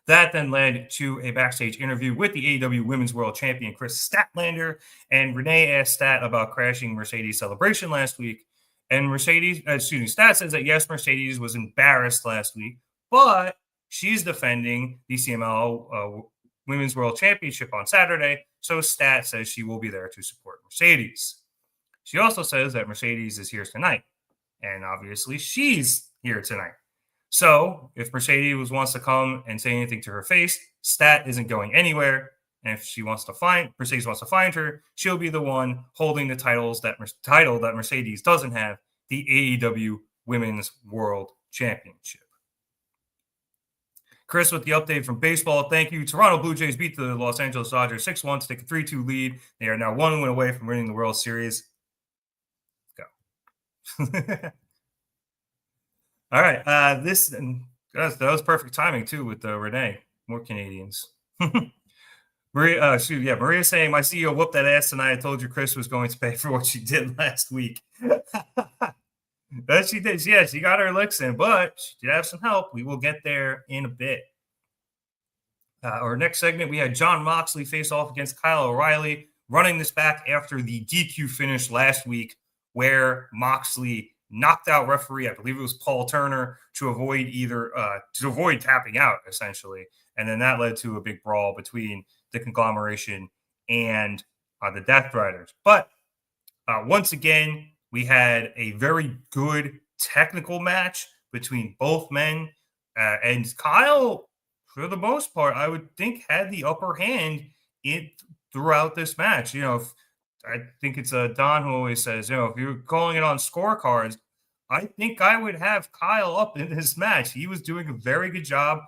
That then led to a backstage interview with the AEW Women's World Champion Chris Statlander, and Renee asked Stat about crashing Mercedes' celebration last week. And Stat says that yes, Mercedes was embarrassed last week, but she's defending the CMLL Women's World Championship on Saturday, so Stat says she will be there to support Mercedes. She also says that Mercedes is here tonight, and obviously she's here tonight. So if Mercedes wants to come and say anything to her face, Stat isn't going anywhere. And if Mercedes wants to find her, she'll be the one holding the title that Mercedes doesn't have, the AEW Women's World Championship. Chris with the update from baseball. Thank you. Toronto Blue Jays beat the Los Angeles Dodgers 6-1 to take a 3-2 lead. They are now 1 win away from winning the World Series. Go. All right. That was perfect timing, too, with Renee. More Canadians. Maria saying, my CEO whooped that ass tonight. I told you Chris was going to pay for what she did last week. That she did. Yeah, she got her licks in, but she did have some help. We will get there in a bit. Our next segment, we had Jon Moxley face off against Kyle O'Reilly, running this back after the DQ finish last week, where Moxley knocked out referee, I believe it was Paul Turner, to avoid tapping out, essentially. And then that led to a big brawl between the conglomeration and the Death Riders. But once again, we had a very good technical match between both men. And Kyle, for the most part, I would think had the upper hand throughout this match. I think it's Don who always says, if you're calling it on scorecards, I think I would have Kyle up in this match. He was doing a very good job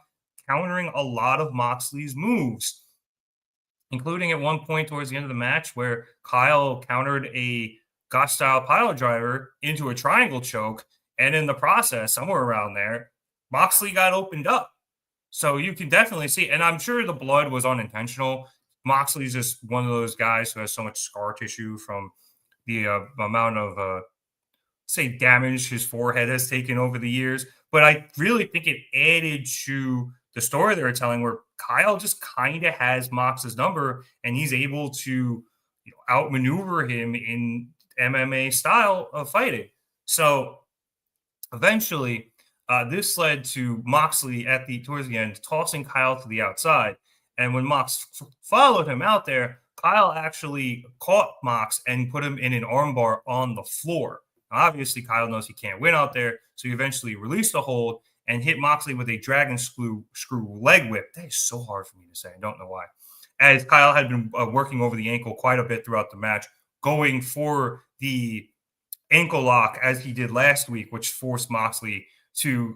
countering a lot of Moxley's moves, including at one point towards the end of the match where Kyle countered a Gotch-style pile driver into a triangle choke, and in the process, somewhere around there, Moxley got opened up. So you can definitely see, and I'm sure the blood was unintentional. Moxley's just one of those guys who has so much scar tissue from the amount of, damage his forehead has taken over the years. But I really think it added to the story they were telling, where Kyle just kind of has Mox's number, and he's able to outmaneuver him in MMA style of fighting. So eventually, this led to Moxley towards the end tossing Kyle to the outside. And when Mox followed him out there, Kyle actually caught Mox and put him in an armbar on the floor. Obviously, Kyle knows he can't win out there, so he eventually released the hold and hit Moxley with a dragon screw leg whip. That is so hard for me to say. I don't know why. As Kyle had been working over the ankle quite a bit throughout the match, going for the ankle lock as he did last week, which forced Moxley to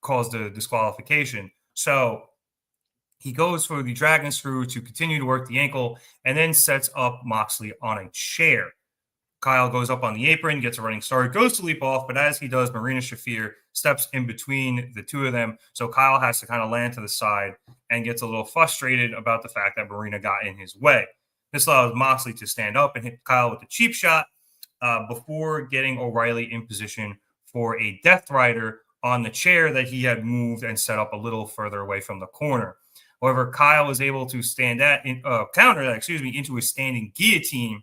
cause the disqualification. So he goes for the dragon screw to continue to work the ankle and then sets up Moxley on a chair. Kyle goes up on the apron, gets a running start, goes to leap off, but as he does, Marina Shafir steps in between the two of them. So Kyle has to kind of land to the side and gets a little frustrated about the fact that Marina got in his way. This allows Moxley to stand up and hit Kyle with a cheap shot before getting O'Reilly in position for a Death Rider on the chair that he had moved and set up a little further away from the corner. However, Kyle was able to counter that, into a standing guillotine,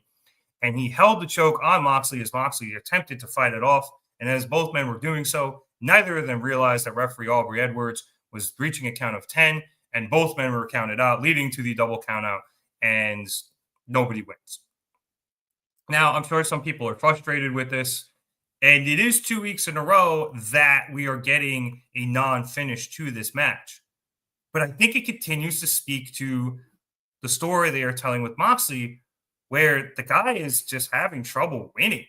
and he held the choke on Moxley as Moxley attempted to fight it off. And as both men were doing so, neither of them realized that referee Aubrey Edwards was reaching a count of 10, and both men were counted out, leading to the double count out, and nobody wins. Now, I'm sure some people are frustrated with this, and it is 2 weeks in a row that we are getting a non-finish to this match. But I think it continues to speak to the story they are telling with Moxley, where the guy is just having trouble winning.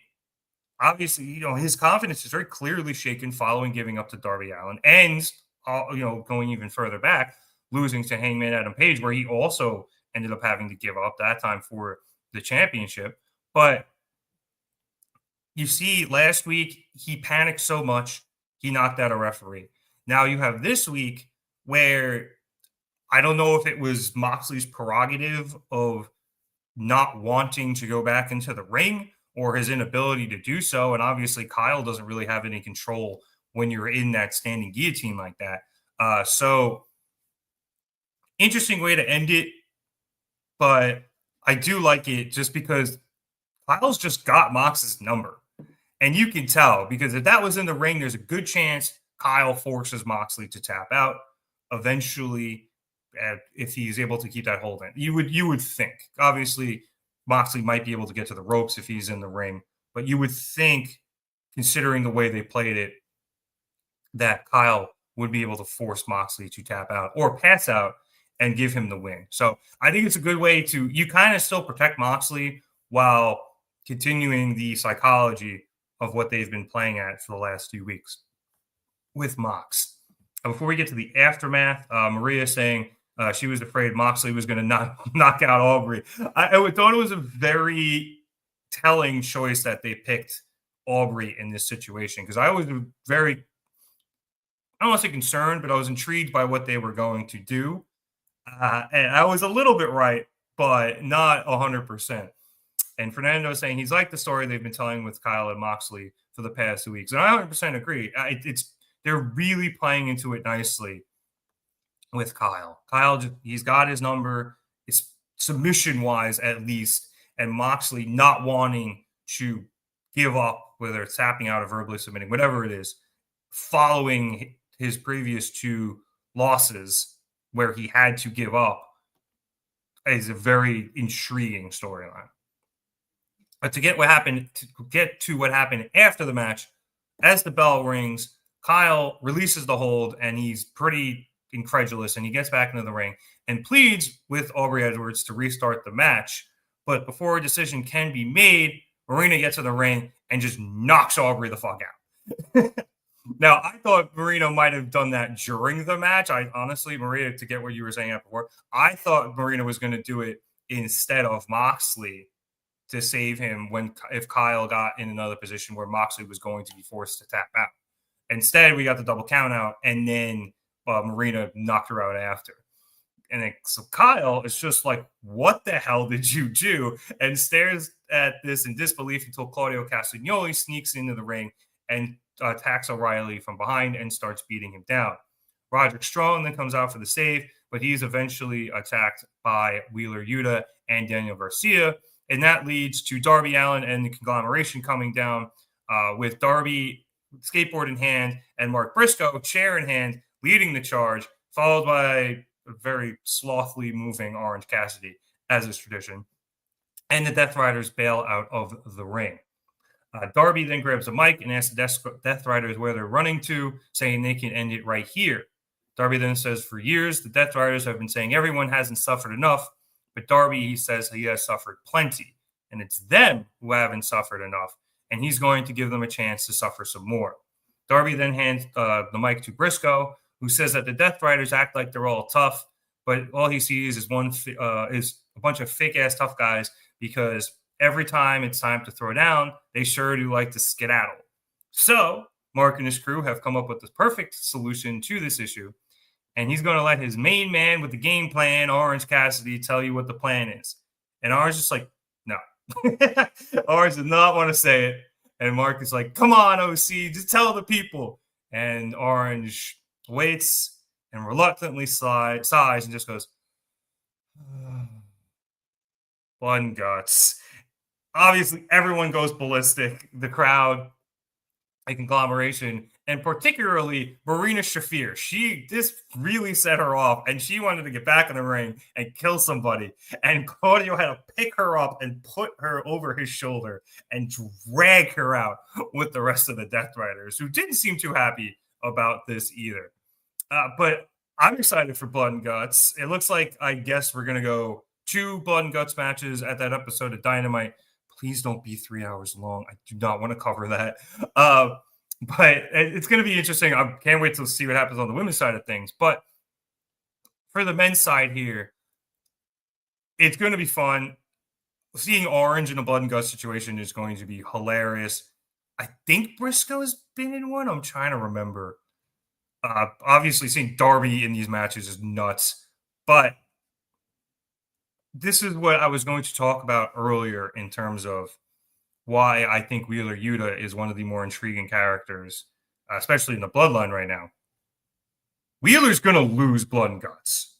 Obviously, his confidence is very clearly shaken following giving up to Darby Allin and, going even further back, losing to Hangman Adam Page, where he also ended up having to give up that time for the championship. But you see, last week, he panicked so much, he knocked out a referee. Now you have this week where I don't know if it was Moxley's prerogative of not wanting to go back into the ring or his inability to do so. And obviously, Kyle doesn't really have any control when you're in that standing guillotine like that. So interesting way to end it, but I do like it just because Kyle's just got Mox's number. And you can tell, because if that was in the ring, there's a good chance Kyle forces Moxley to tap out eventually, if he's able to keep that hold in. You would think. Obviously, Moxley might be able to get to the ropes if he's in the ring, but you would think, considering the way they played it, that Kyle would be able to force Moxley to tap out or pass out and give him the win. So I think it's a good way to, you kind of still protect Moxley while continuing the psychology of what they've been playing at for the last few weeks with Mox. Before we get to the aftermath, Maria saying she was afraid Moxley was going to knock out Aubrey. I thought it was a very telling choice that they picked Aubrey in this situation, because I was very, I don't want to say concerned, but I was intrigued by what they were going to do. And I was a little bit right, but not 100%. And Fernando is saying he's liked the story they've been telling with Kyle and Moxley for the past 2 weeks. And I 100% agree. They're really playing into it nicely with Kyle. Kyle, he's got his number, it's submission-wise at least, and Moxley not wanting to give up, whether it's tapping out or verbally submitting, whatever it is, following his previous 2 losses where he had to give up, is a very intriguing storyline. But to get to what happened after the match, as the bell rings, Kyle releases the hold, and he's pretty incredulous, and he gets back into the ring and pleads with Aubrey Edwards to restart the match. But before a decision can be made, Marina gets in the ring and just knocks Aubrey the fuck out. Now, I thought Marina might have done that during the match. Honestly, Maria, to get what you were saying before, I thought Marina was going to do it instead of Moxley to save him if Kyle got in another position where Moxley was going to be forced to tap out. Instead, we got the double count out, and then Marina knocked her out after. And so Kyle is just like, what the hell did you do? And stares at this in disbelief until Claudio Castagnoli sneaks into the ring and attacks O'Reilly from behind and starts beating him down. Roderick Strong then comes out for the save, but he's eventually attacked by Wheeler Yuta and Daniel Garcia. And that leads to Darby Allin and the conglomeration coming down with Darby skateboard in hand and Mark Briscoe chair in hand leading the charge, followed by a very slothily moving Orange Cassidy, as is tradition. And the Death Riders bail out of the ring. Darby then grabs a mic and asks the Death Riders where they're running to, saying they can end it right here. Darby then says, for years, the Death Riders have been saying everyone hasn't suffered enough, but Darby, he says he has suffered plenty, and it's them who haven't suffered enough, and he's going to give them a chance to suffer some more. Darby then hands the mic to Briscoe, who says that the Death Riders act like they're all tough, but all he sees is a bunch of fake-ass tough guys, because every time it's time to throw down, they sure do like to skedaddle. So Mark and his crew have come up with the perfect solution to this issue, and he's going to let his main man with the game plan, Orange Cassidy, tell you what the plan is. And Orange is just like, no. Orange does not want to say it. And Mark is like, come on, OC, just tell the people. And Orange waits, and reluctantly sighs and just goes, blood and guts. Obviously, everyone goes ballistic. The crowd, a conglomeration, and particularly Marina Shafir. This really set her off, and she wanted to get back in the ring and kill somebody. And Claudio had to pick her up and put her over his shoulder and drag her out with the rest of the Death Riders, who didn't seem too happy about this either. But I'm excited for Blood and Guts. It looks like, I guess, we're going to go 2 Blood and Guts matches at that episode of Dynamite. Please don't be 3 hours long. I do not want to cover that. But it's going to be interesting. I can't wait to see what happens on the women's side of things. But for the men's side here, it's going to be fun. Seeing Orange in a Blood and Guts situation is going to be hilarious. I think Briscoe has been in one. I'm trying to remember. Obviously, seeing Darby in these matches is nuts. But this is what I was going to talk about earlier in terms of why I think Wheeler Yuta is one of the more intriguing characters, especially in the bloodline right now. Wheeler's going to lose Blood and Guts.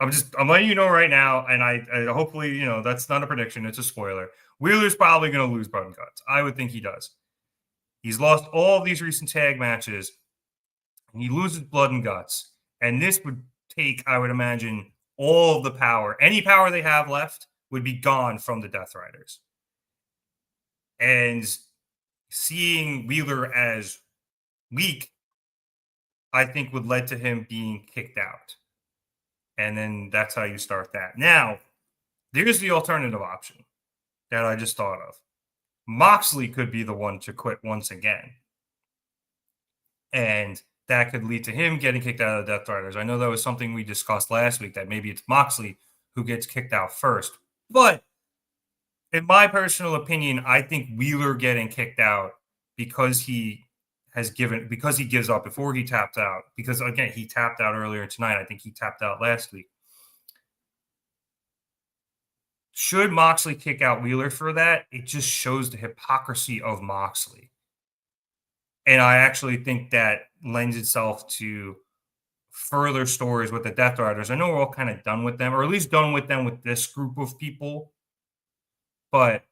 I'm letting you know right now, and I hopefully, that's not a prediction, it's a spoiler. Wheeler's probably going to lose Blood and Guts. I would think he does. He's lost all of these recent tag matches, and he loses Blood and Guts. And this would take, I would imagine, all of the power. Any power they have left would be gone from the Death Riders. And seeing Wheeler as weak, I think would lead to him being kicked out. And then that's how you start that. Now, there's the alternative option that I just thought of. Moxley could be the one to quit once again. And that could lead to him getting kicked out of the Death Riders. I know that was something we discussed last week, that maybe it's Moxley who gets kicked out first. But in my personal opinion, I think Wheeler getting kicked out because he gives up before he tapped out. Because, again, he tapped out earlier tonight. I think he tapped out last week. Should Moxley kick out Wheeler for that? It just shows the hypocrisy of Moxley. And I actually think that lends itself to further stories with the Death Riders. I know we're all kind of done with them, or at least done with them with this group of people. But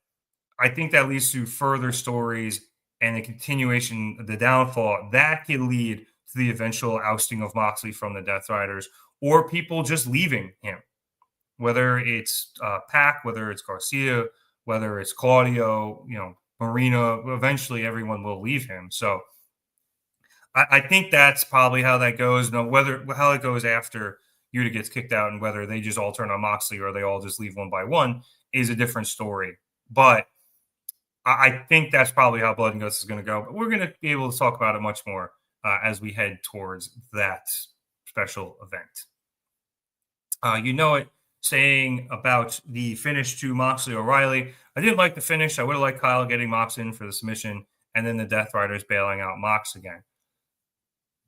I think that leads to further stories and a continuation of the downfall. That could lead to the eventual ousting of Moxley from the Death Riders, or people just leaving him. Whether it's Pac, whether it's Garcia, whether it's Claudio, Marina, eventually everyone will leave him. So I think that's probably how that goes. Now, how it goes after Yuta gets kicked out and whether they just all turn on Moxley or they all just leave one by one is a different story. But I think that's probably how Blood and Guts is going to go. But we're going to be able to talk about it much more as we head towards that special event. Saying about the finish to Moxley O'Reilly, I didn't like the finish. I would have liked Kyle getting Mox in for the submission and then the Death Riders bailing out Mox again.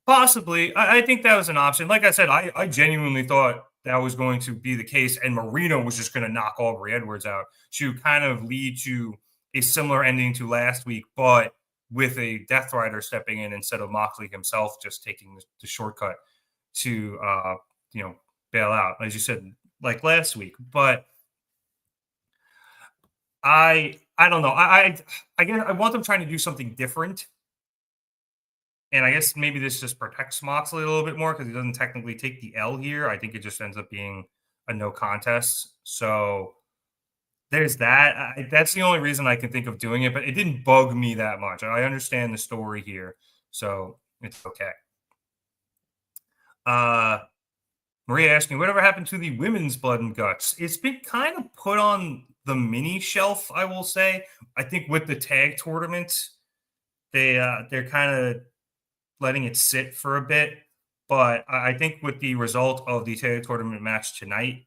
Possibly. I think that was an option. Like I said, I genuinely thought that was going to be the case, and Marina was just going to knock Aubrey Edwards out to kind of lead to a similar ending to last week, but with a Death Rider stepping in instead of Moxley himself just taking the shortcut to, bail out, as you said, like last week. But I don't know. I guess I want them trying to do something different. And I guess maybe this just protects Moxley a little bit more because he doesn't technically take the L here. I think it just ends up being a no contest. So there's that. That's the only reason I can think of doing it, but it didn't bug me that much. I understand the story here, so it's okay. Maria asking, whatever happened to the women's Blood and Guts? It's been kind of put on the mini shelf, I will say. I think with the tag tournament, they're kind of letting it sit for a bit. But I think with the result of the tag tournament match tonight,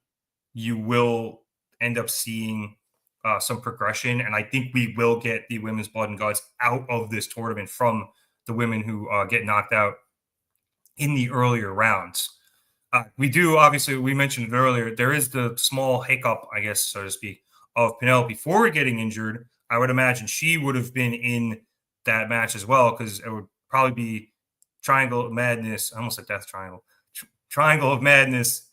you will end up seeing some progression. And I think we will get the women's Blood and Guts out of this tournament from the women who get knocked out in the earlier rounds. We do, obviously, we mentioned it earlier, there is the small hiccup, I guess, so to speak, of Penelope Ford getting injured. I would imagine she would have been in that match as well because it would probably be Triangle Madness. I almost said Death Triangle. Triangle of Madness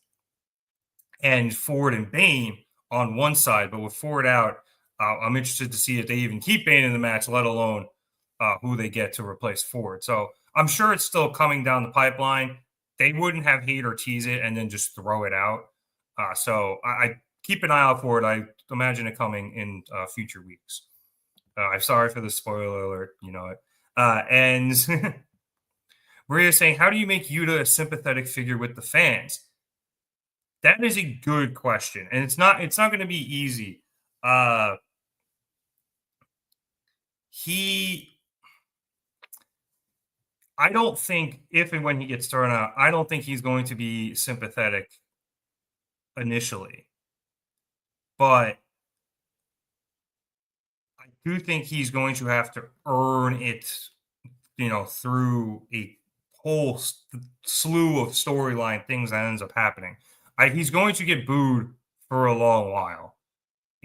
and Ford and Bane on one side, but with Ford out, I'm interested to see if they even keep Bane in the match, let alone who they get to replace Ford. So I'm sure it's still coming down the pipeline. They wouldn't have Hayter tease it and then just throw it out. So I keep an eye out for it. I imagine it coming in future weeks. I'm sorry for the spoiler alert. You know it. And Maria's saying, how do you make Yuta a sympathetic figure with the fans? That is a good question. And it's not going to be easy. I don't think if and when he gets thrown out, I don't think he's going to be sympathetic initially. But I do think he's going to have to earn it, through a whole slew of storyline things that ends up happening. He's going to get booed for a long while.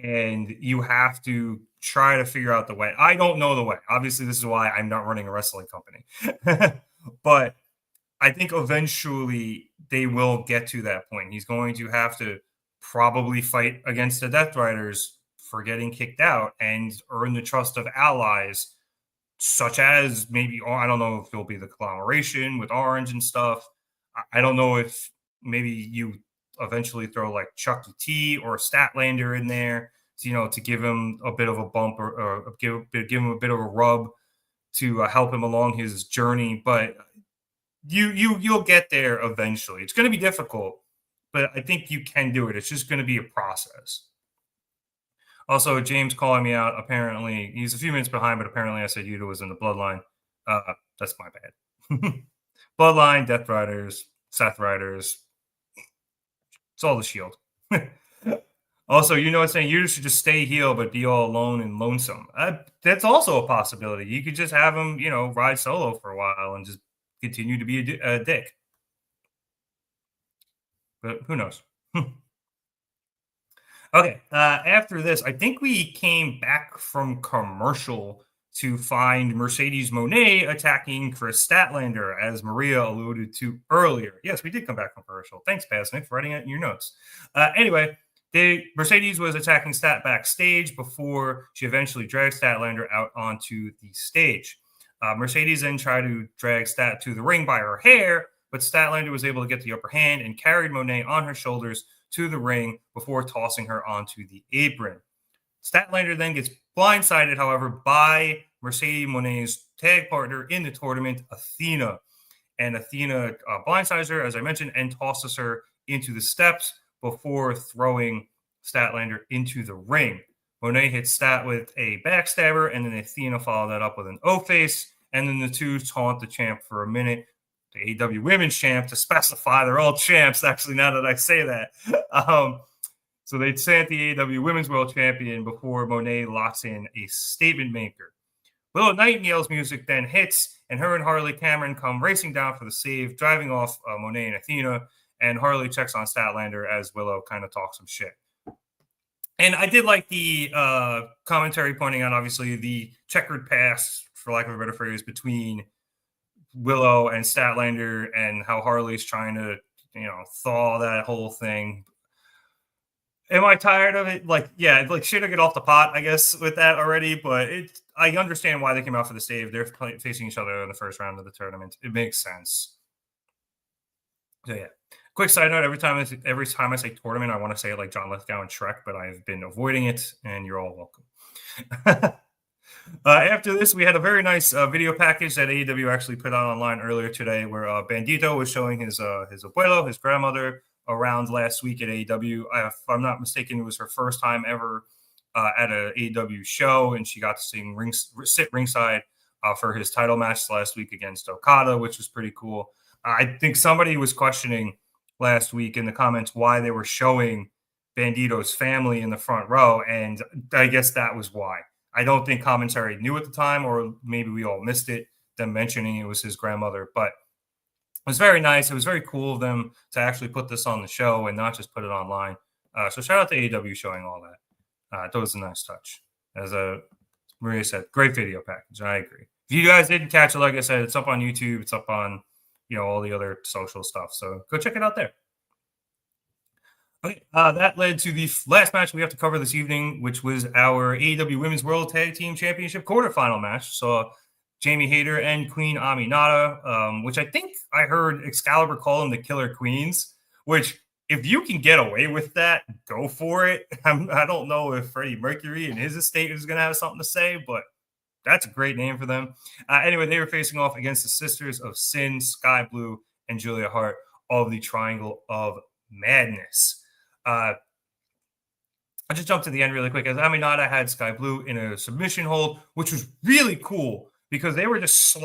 And you have to try to figure out the way. I don't know the way. Obviously, this is why I'm not running a wrestling company. But I think eventually they will get to that point. He's going to have to probably fight against the Death Riders for getting kicked out and earn the trust of allies, such as maybe, I don't know if it'll be the conglomeration with Orange and stuff. I don't know if maybe you eventually throw like Chucky T or Statlander in there, to give him a bit of a bump or give him a bit of a rub to help him along his journey. But you'll get there eventually. It's going to be difficult, but I think you can do it. It's just going to be a process. Also, James calling me out. Apparently, he's a few minutes behind, but apparently I said Yuta was in the Bloodline. That's my bad. Bloodline, Death Riders, Seth Riders. It's all the Shield. Also, it's saying Yuta should just stay heel, but be all alone and lonesome. That's also a possibility. You could just have him, ride solo for a while and just continue to be a dick. But who knows? Okay. After this, I think we came back from commercial to find Mercedes Moné attacking Chris Statlander, as Maria alluded to earlier. Yes, we did come back from commercial. Thanks, Pasnick, for writing it in your notes. Anyway, Mercedes was attacking Stat backstage before she eventually dragged Statlander out onto the stage. Mercedes then tried to drag Stat to the ring by her hair, but Statlander was able to get the upper hand and carried Moné on her shoulders to the ring before tossing her onto the apron. Statlander then gets blindsided, however, by Mercedes Moné's tag partner in the tournament, Athena. And Athena blindsides her, as I mentioned, and tosses her into the steps before throwing Statlander into the ring. Moné hits Stat with a backstabber, and then Athena followed that up with an O-face, and then the two taunt the champ for a minute. The AEW Women's Champ, to specify, they're all champs, actually, now that I say that. So they chant the AEW Women's World Champion before Moné locks in a statement maker. Willow Nightingale's music then hits, and her and Harley Cameron come racing down for the save, driving off Moné and Athena, and Harley checks on Statlander as Willow kind of talks some shit. And I did like the commentary pointing out, obviously, the checkered past, for lack of a better phrase, between Willow and Statlander, and how Harley's trying to, thaw that whole thing. Am I tired of it? Should I get off the pot, I guess, with that already? But I understand why they came out for the save. They're facing each other in the first round of the tournament. It makes sense. So, yeah. Quick side note, every time I say tournament, I want to say it like John Lithgow and Shrek, but I've been avoiding it, and you're all welcome. After this, we had a very nice video package that AEW actually put out online earlier today, where Bandito was showing his abuelo, his grandmother, around last week at AEW. If I'm not mistaken, it was her first time ever at an AEW show, and she got to sit ringside for his title match last week against Okada, which was pretty cool. I think somebody was questioning last week in the comments why they were showing Bandito's family in the front row, and I guess that was why. I don't think commentary knew at the time, or maybe we all missed it, them mentioning it was his grandmother. But it was very nice. It was very cool of them to actually put this on the show and not just put it online. So shout out to AEW showing all that. That was a nice touch. As Maria said, great video package. I agree. If you guys didn't catch it, like I said, it's up on YouTube. It's up on all the other social stuff. So go check it out there. Okay, that led to the last match we have to cover this evening, which was our AEW Women's World Tag Team Championship quarterfinal match. So Jamie Hayter and Queen Aminata, which I think I heard Excalibur call them the Killer Queens, which if you can get away with that, go for it. I don't know if Freddie Mercury and his estate is going to have something to say, but that's a great name for them. Anyway, they were facing off against the Sisters of Sin, Skye Blue, and Julia Hart of the Triangle of Madness. I'll just jump to the end really quick. As Aminata had Skye Blue in a submission hold, which was really cool because they were just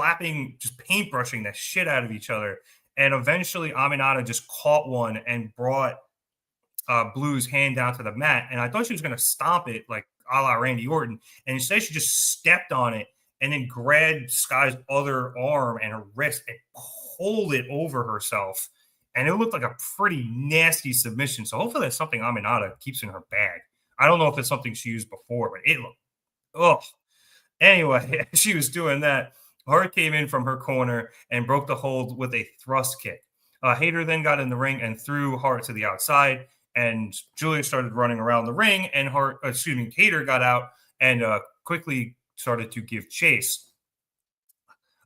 paintbrushing the shit out of each other. And eventually Aminata just caught one and brought Blue's hand down to the mat. And I thought she was going to stomp it like a la Randy Orton. And instead she just stepped on it and then grabbed Skye's other arm and her wrist and pulled it over herself. And it looked like a pretty nasty submission. So hopefully that's something Aminata keeps in her bag. I don't know if it's something she used before, but it looked, oh. Anyway, she was doing that. Hart came in from her corner and broke the hold with a thrust kick. Hayter then got in the ring and threw Hart to the outside. And Julia started running around the ring, and Hayter got out and quickly started to give chase.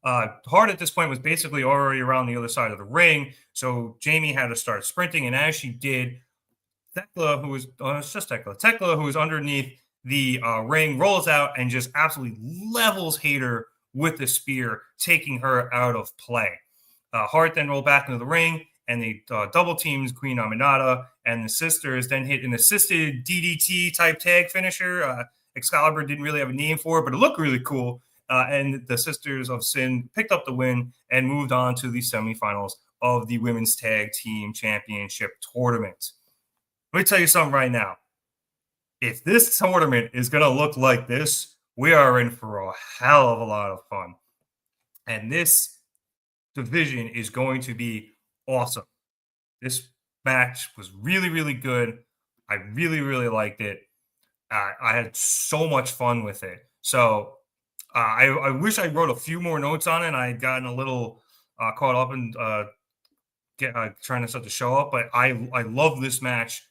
Hart at this point was basically already around the other side of the ring, so Jamie had to start sprinting, and as she did, Tekla, who was underneath the ring, rolls out and just absolutely levels Hayter with the spear, taking her out of play. Hart then rolled back into the ring, and they double teams Queen Aminata, and the Sisters then hit an assisted DDT type tag finisher. Excalibur didn't really have a name for it, but it looked really cool. And the Sisters of Sin picked up the win and moved on to the semifinals of the Women's Tag Team Championship Tournament. Let me tell you something right now. If this tournament is going to look like this, we are in for a hell of a lot of fun. And this division is going to be awesome. This match was really, really good. I really, really liked it. I had so much fun with it. So I wish I wrote a few more notes on it. I had gotten a little caught up in trying to set the show up, but I love this match.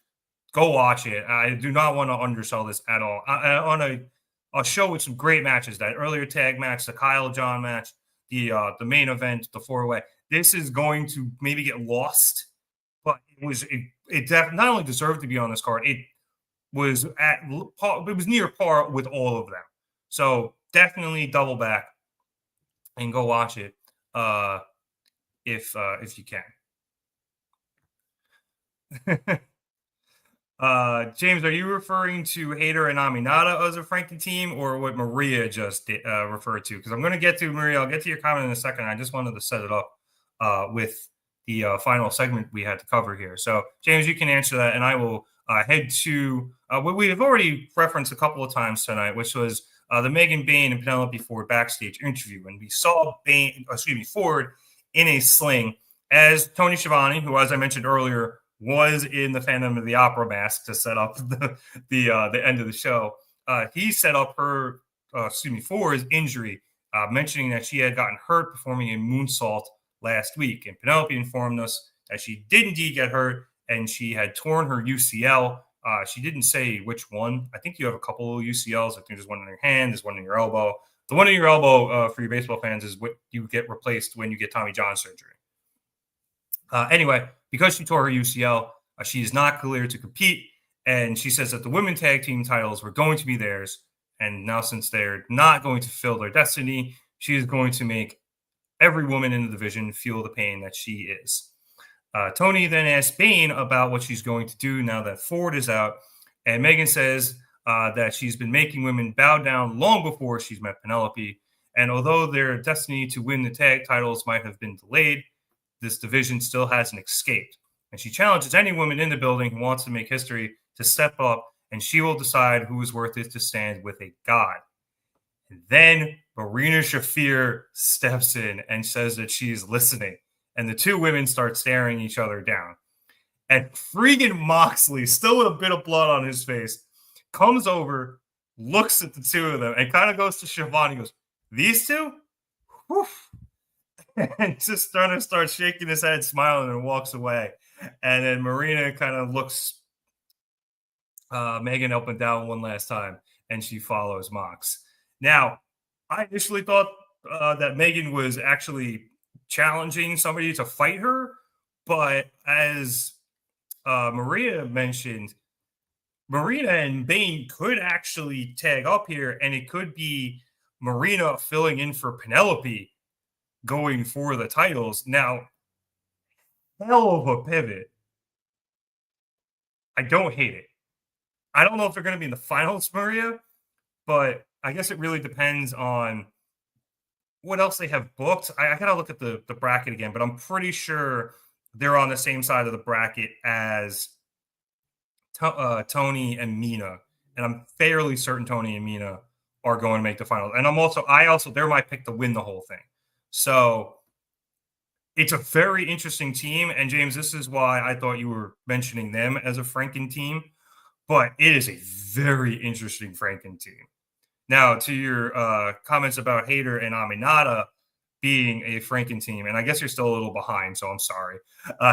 Go watch it. I do not want to undersell this at all. On a show with some great matches, that earlier tag match, the Kyle John match, the main event, the 4-way. This is going to maybe get lost, but it not only deserved to be on this card, it was near par with all of them. So definitely double back and go watch it if you can. James, are you referring to Hayter and Aminata as a Frankie team, or what Maria just referred to? Because I'm going to get to Maria. I'll get to your comment in a second. I just wanted to set it up with the final segment we had to cover here. So, James, you can answer that, and I will head to what we have already referenced a couple of times tonight, which was the Megan Bayne and Penelope Ford backstage interview. And we saw Ford in a sling as Tony Schiavone, who, as I mentioned earlier, was in the Phantom of the Opera mask to set up the end of the show. He set up her, Ford's injury, mentioning that she had gotten hurt performing a moonsault last week. And Penelope informed us that she did indeed get hurt, and she had torn her UCL. She didn't say which one. I think you have a couple of UCLs. I think there's one in your hand, there's one in your elbow. The one in your elbow, for your baseball fans, is what you get replaced when you get Tommy John surgery. Anyway, because she tore her UCL, she is not cleared to compete, and she says that the women tag team titles were going to be theirs, and now since they're not going to fulfill their destiny, she is going to make every woman in the division feel the pain that she is. Tony then asked Bayne about what she's going to do now that Ford is out, and Megan says that she's been making women bow down long before she's met Penelope, and although their destiny to win the tag titles might have been delayed, this division still hasn't escaped. And she challenges any woman in the building who wants to make history to step up, and she will decide who is worth it to stand with a god. And then Marina Shafir steps in and says that she's listening. And the two women start staring each other down. And freaking Moxley, still with a bit of blood on his face, comes over, looks at the two of them, and kind of goes to Schiavone and goes, "These two? Whew." and just starts shaking his head, smiling, and walks away. And then Marina kind of looks Megan up and down one last time, and she follows Mox. Now, I initially thought that Megan was actually challenging somebody to fight her, but as Maria mentioned, Marina and Bane could actually tag up here, and it could be Marina filling in for Penelope going for the titles. Now, hell of a pivot. I don't hate it. I don't know if they're going to be in the finals, Maria, but I guess it really depends on what else they have booked. I got to look at the bracket again, but I'm pretty sure they're on the same side of the bracket as Tony and Mina. And I'm fairly certain Tony and Mina are going to make the finals. And they're my pick to win the whole thing. So it's a very interesting team. And James, this is why I thought you were mentioning them as a Franken team. But it is a very interesting Franken team. Now, to your comments about Hayter and Aminata being a Franken team, and I guess you're still a little behind, so I'm sorry.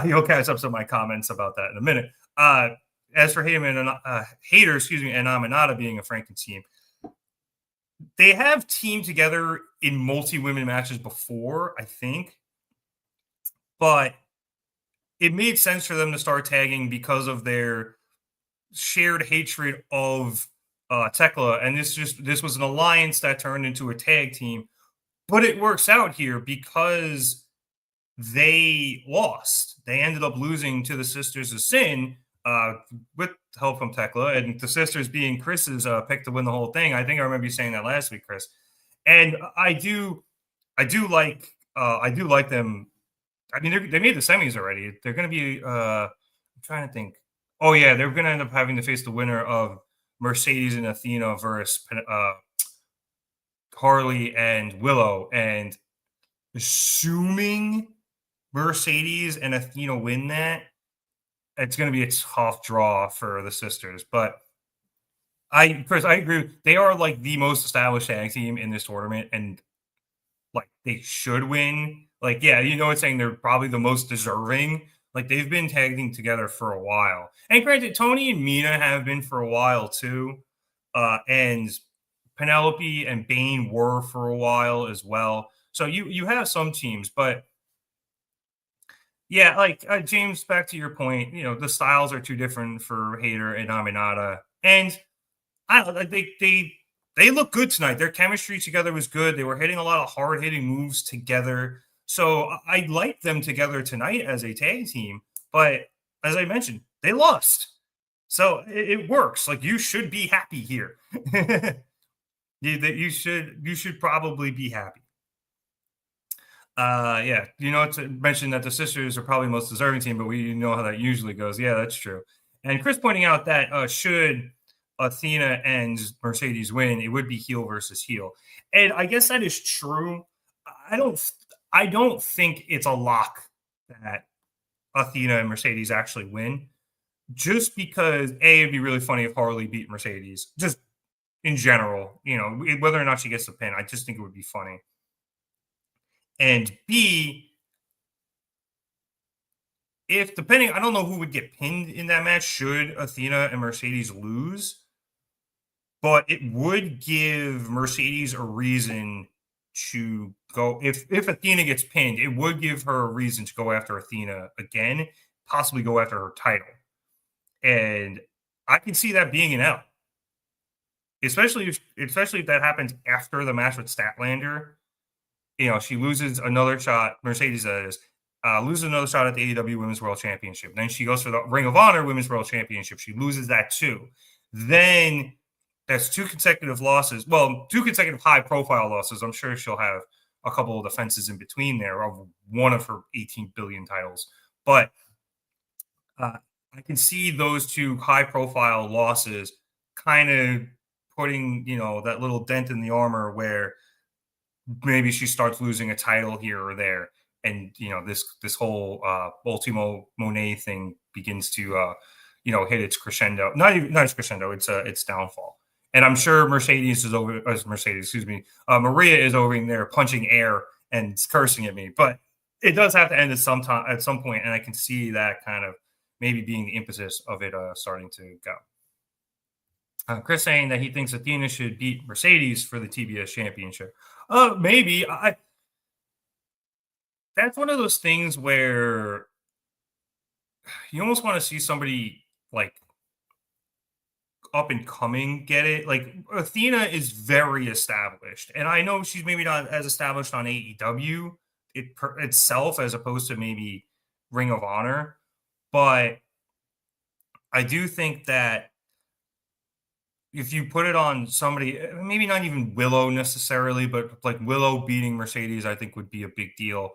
You'll catch up to my comments about that in a minute. As for Hayter and Aminata being a Franken team, they have teamed together in multi-women matches before, I think. But it made sense for them to start tagging because of their shared hatred of Tekla, and this was an alliance that turned into a tag team. But it works out here because they lost. They ended up losing to the Sisters of Sin with help from Tekla, and the Sisters being Chris's pick to win the whole thing. I think I remember you saying that last week, Chris. And I do like them. I mean, they made the semis already. They're going to be. I'm trying to think. Oh yeah, they're going to end up having to face the winner of Mercedes and Athena versus Harley and Willow. And assuming Mercedes and Athena win that, it's going to be a tough draw for the Sisters. But Chris, I agree. They are like the most established tag team in this tournament, and like they should win. Like, yeah, it's saying they're probably the most deserving. Like, they've been tagging together for a while. And granted, Tony and Mina have been for a while, too. And Penelope and Bane were for a while as well. So you have some teams. But, yeah, like, James, back to your point, the styles are too different for Hayter and Aminata. And they look good tonight. Their chemistry together was good. They were hitting a lot of hard-hitting moves together. So I like them together tonight as a tag team, but as I mentioned, they lost. So it works. Like, you should be happy here. You should probably be happy. Yeah, to mention that the Sisters are probably the most deserving team, but we know how that usually goes. Yeah, that's true. And Chris pointing out that should Athena and Mercedes win, it would be heel versus heel. And I guess that is true. I don't think it's a lock that Athena and Mercedes actually win, just because it'd be really funny if Harley beat Mercedes, just in general, whether or not she gets the pin. I just think it would be funny. And B, I don't know who would get pinned in that match should Athena and Mercedes lose, but it would give Mercedes a reason to go. If Athena gets pinned, it would give her a reason to go after Athena again, possibly go after her title. And I can see that being an out. Especially if that happens after the match with Statlander. She loses another shot, Mercedes loses another shot at the AEW Women's World Championship. Then she goes for the Ring of Honor Women's World Championship. She loses that too. Then that's two consecutive losses. Well, two consecutive high-profile losses. I'm sure she'll have a couple of defenses in between there of one of her 18 billion titles. But I can see those two high-profile losses kind of putting, that little dent in the armor where maybe she starts losing a title here or there. And, this whole Ultimo Monet thing begins to, hit its crescendo. Not its crescendo, it's downfall. And I'm sure Maria is over there punching air and cursing at me. But it does have to end at some point, and I can see that kind of maybe being the impetus of it starting to go. Chris saying that he thinks Athena should beat Mercedes for the TBS championship. Maybe. That's one of those things where you almost want to see somebody like up and coming get it. Like Athena is very established, and I know she's maybe not as established on AEW itself as opposed to maybe Ring of Honor, but I do think that if you put it on somebody, maybe not even Willow necessarily, but like Willow beating Mercedes, I think would be a big deal.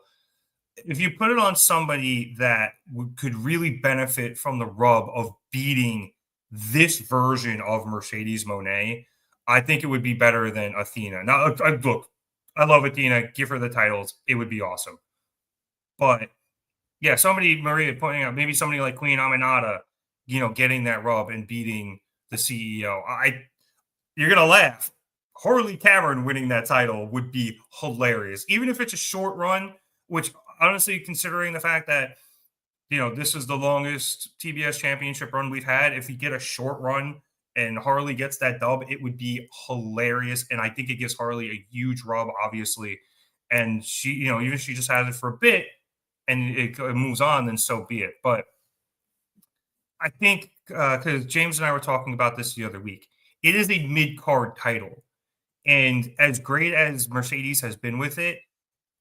If you put it on somebody that could really benefit from the rub of beating this version of Mercedes Moné, I think it would be better than Athena. Now, look, I love Athena. Give her the titles. It would be awesome. But, yeah, Maria pointing out, maybe somebody like Queen Aminata, getting that rub and beating the CEO. You're going to laugh. Harley Cameron winning that title would be hilarious. Even if it's a short run, which honestly, considering the fact that, this is the longest TBS championship run we've had, if we get a short run and Harley gets that dub, it would be hilarious. And I think it gives Harley a huge rub, obviously. And she, even if she just has it for a bit and it moves on, then so be it. But I think, because James and I were talking about this the other week, it is a mid-card title. And as great as Mercedes has been with it,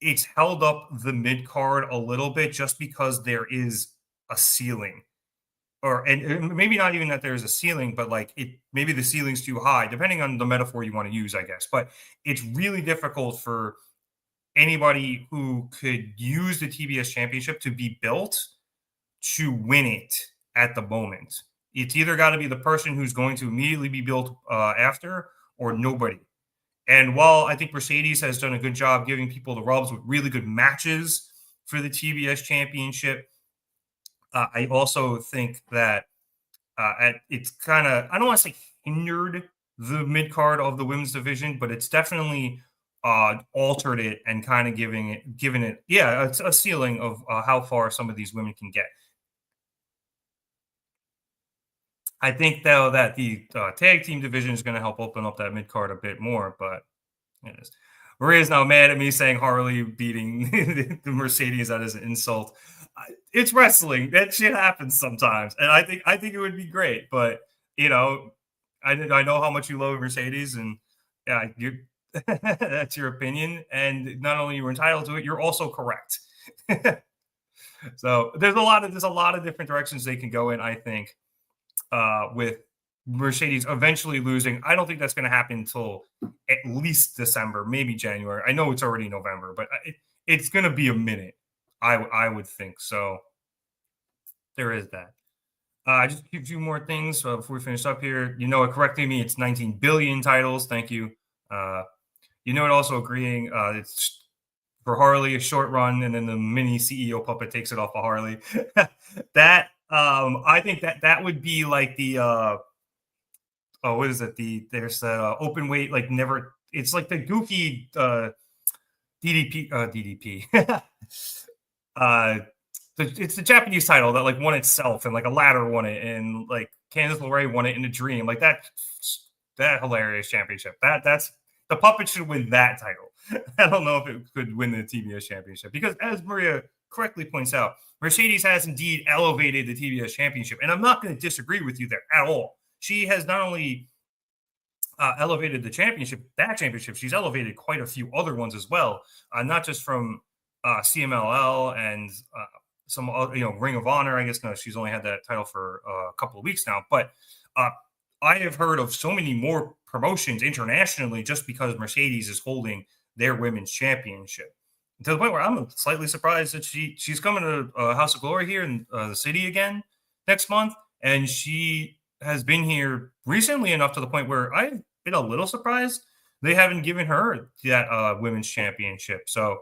it's held up the mid-card a little bit just because there is a ceiling. And maybe not even that there's a ceiling, but maybe the ceiling's too high, depending on the metaphor you want to use, I guess. But it's really difficult for anybody who could use the TBS championship to be built to win it at the moment. It's either got to be the person who's going to immediately be built after or nobody. And while I think Mercedes has done a good job giving people the rubs with really good matches for the TBS championship, I also think that it's kind of, I don't want to say hindered the mid-card of the women's division, but it's definitely altered it and kind of given it, a ceiling of how far some of these women can get. I think, though, that the tag team division is going to help open up that mid-card a bit more, but it is. Maria's now mad at me saying Harley beating the Mercedes. That is an insult. It's wrestling. That shit happens sometimes. And I think it would be great. But, I know how much you love Mercedes, and that's your opinion. And not only you're entitled to it, you're also correct. So there's a lot of different directions they can go in, I think. With Mercedes eventually losing. I don't think that's going to happen until at least December, maybe January. I know it's already November, but it's going to be a minute, I would think. So there is that. Just a few more things before we finish up here. Correcting me, it's 19 billion titles. Thank you. It also agreeing it's for Harley, a short run, and then the mini CEO puppet takes it off of Harley. That I think that would be like the what is it? There's the open weight, it's like the goofy DDP. It's the Japanese title that won itself, and a ladder won it, and Candice LeRae won it in a dream. That hilarious championship. That's the puppet should win that title. I don't know if it could win the TBS championship because, as Maria correctly points out, Mercedes has indeed elevated the TBS championship, and I'm not going to disagree with you there at all. She has not only elevated the championship, she's elevated quite a few other ones as well, not just from CMLL and some Ring of Honor. I guess no, she's only had that title for a couple of weeks now, but I have heard of so many more promotions internationally just because Mercedes is holding their women's championship. To the point where I'm slightly surprised that she's coming to House of Glory here in the city again next month, and she has been here recently enough to the point where I've been a little surprised they haven't given her that women's championship. So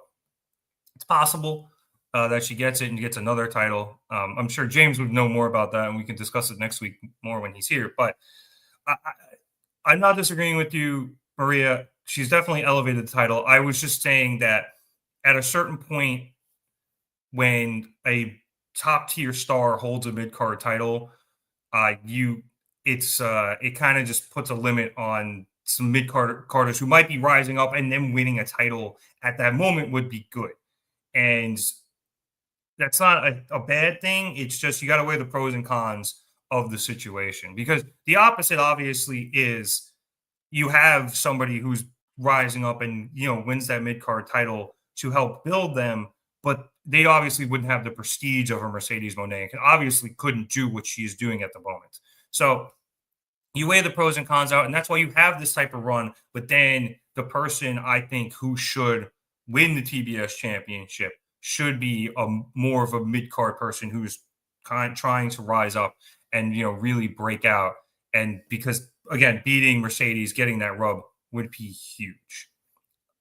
it's possible that she gets it and gets another title. I'm sure James would know more about that, and we can discuss it next week more when he's here. But I'm not disagreeing with you, Maria. She's definitely elevated the title. I was just saying that at a certain point, when a top tier star holds a mid card title, it kind of just puts a limit on some mid carders who might be rising up, and then winning a title at that moment would be good. And that's not a bad thing. It's just you got to weigh the pros and cons of the situation, because the opposite obviously is you have somebody who's rising up and wins that mid card title to help build them, but they obviously wouldn't have the prestige of a Mercedes Moné, and obviously couldn't do what she's doing at the moment. So you weigh the pros and cons out, and that's why you have this type of run. But then the person I think who should win the TBS championship should be more of a mid-card person who's trying to rise up and really break out. And because, again, beating Mercedes, getting that rub would be huge.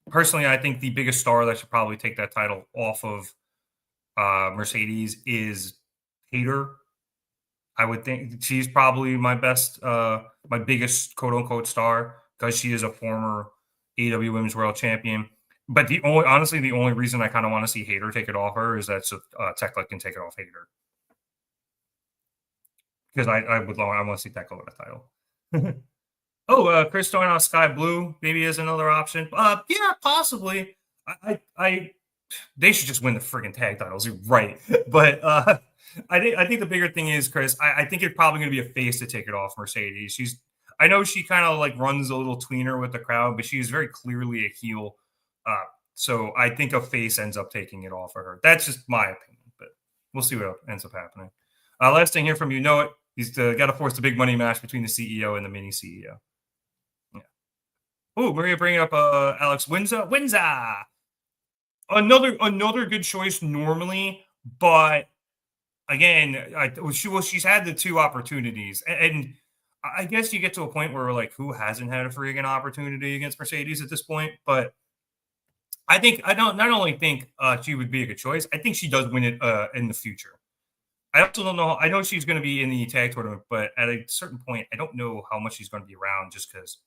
Personally, I think the biggest star that should probably take that title off of Mercedes is Hayter. I would think she's probably my biggest quote unquote star, because she is a former AEW Women's World Champion. But the only reason I kind of want to see Hayter take it off her is that so Tekla can take it off Hayter, because I want to see Tekla with a title. Chris throwing out Skye Blue maybe as another option. Yeah, possibly. They should just win the friggin' tag titles. You're right, but I think the bigger thing is, Chris, I think it's probably going to be a face to take it off Mercedes. I know she kind of like runs a little tweener with the crowd, but she's very clearly a heel. So I think a face ends up taking it off of her. That's just my opinion, but we'll see what ends up happening. Last thing here from he's got to force the big money match between the CEO and the mini CEO. Yeah. Oh, Maria bringing up Alex Windsor. Another good choice normally, but again, she's had the two opportunities, and I guess you get to a point where we're like, who hasn't had a freaking opportunity against Mercedes at this point? But I not only think she would be a good choice, I think she does win it in the future. I also don't know. I know she's going to be in the tag tournament, but at a certain point, I don't know how much she's going to be around, just because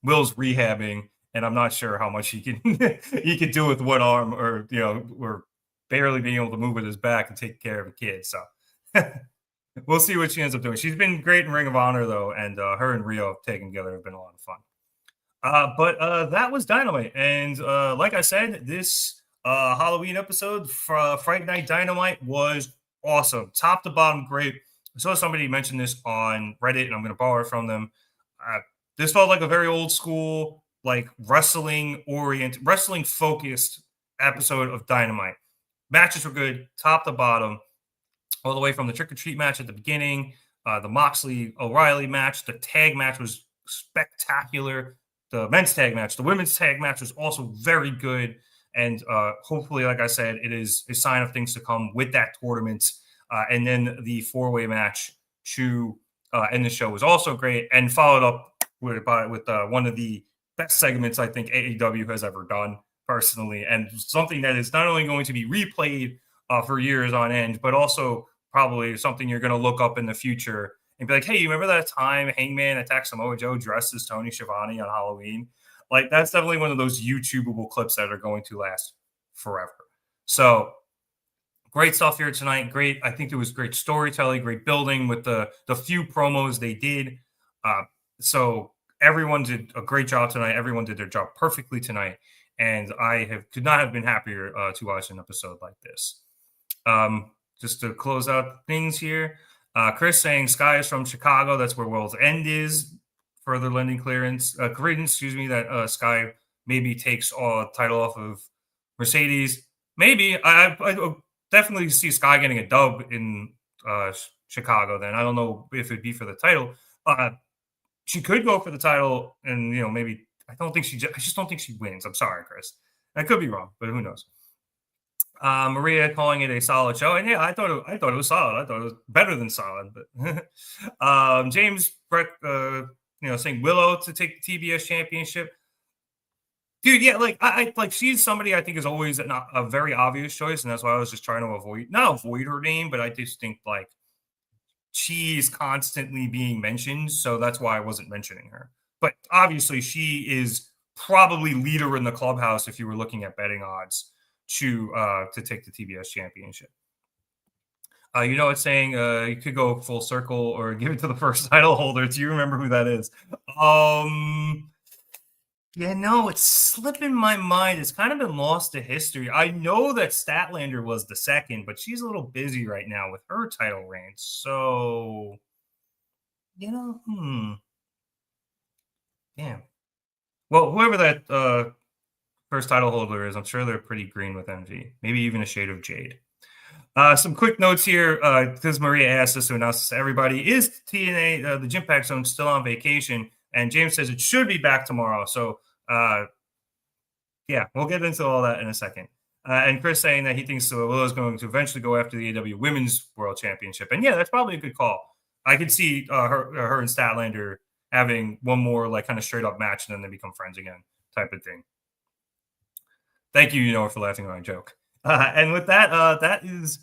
Will's rehabbing, and I'm not sure how much he can do with one arm, or or barely being able to move with his back and take care of a kid. So we'll see what she ends up doing. She's been great in Ring of Honor though, and her and Rio taken together have been a lot of fun. But that was Dynamite, and like I said, this Halloween episode for Friday Night Dynamite was awesome, top to bottom, great. I saw somebody mention this on Reddit, and I'm going to borrow it from them. This felt like a very old school, like wrestling focused episode of Dynamite. Matches were good, top to bottom, all the way from the trick or treat match at the beginning, the Moxley O'Reilly match, the tag match was spectacular. The men's tag match, the women's tag match was also very good. And hopefully, like I said, it is a sign of things to come with that tournament. And then the four-way match to end the show was also great, and followed up with one of the best segments I think AEW has ever done, personally, and something that is not only going to be replayed for years on end, but also probably something you're going to look up in the future and be like, hey, you remember that time Hangman attacked Samoa Joe dressed as Tony Schiavone on Halloween? Like, that's definitely one of those YouTubeable clips that are going to last forever. So great stuff here tonight. Great. I think it was great storytelling, great building with the few promos they did. So everyone did a great job tonight. Everyone did their job perfectly tonight. And could not have been happier to watch an episode like this. Just to close out things here, Chris saying Skye is from Chicago. That's where World's End is. Further lending credence, that Skye maybe takes a title off of Mercedes. Maybe. I definitely see Skye getting a dub in Chicago then. I don't know if it'd be for the title. She could go for the title, and maybe I just don't think she wins. I'm sorry, Chris. I could be wrong, but who knows? Maria calling it a solid show, and yeah, I thought it was solid. I thought it was better than solid. But James Brett, saying Willow to take the TBS championship, dude. Yeah, like she's somebody I think is always a very obvious choice, and that's why I was just trying to not avoid her name, but I just think like she's constantly being mentioned, so that's why I wasn't mentioning her. But obviously, she is probably leader in the clubhouse if you were looking at betting odds to take the TBS championship. It's saying you could go full circle or give it to the first title holder. Do you remember who that is? It's slipping my mind. It's kind of been lost to history. I know that Statlander was the second, but she's a little busy right now with her title reign. So, Damn. Well, whoever that first title holder is, I'm sure they're pretty green with MV. Maybe even a shade of jade. Some quick notes here, because Maria asked us to announce this to everybody. Is TNA, the Gym Pack Zone, still on vacation? And James says it should be back tomorrow. So, we'll get into all that in a second. And Chris saying that he thinks Willow is going to eventually go after the AEW Women's World Championship. And that's probably a good call. I could see her and Statlander having one more like kind of straight up match and then they become friends again type of thing. Thank you, for laughing at my joke. And with that, that is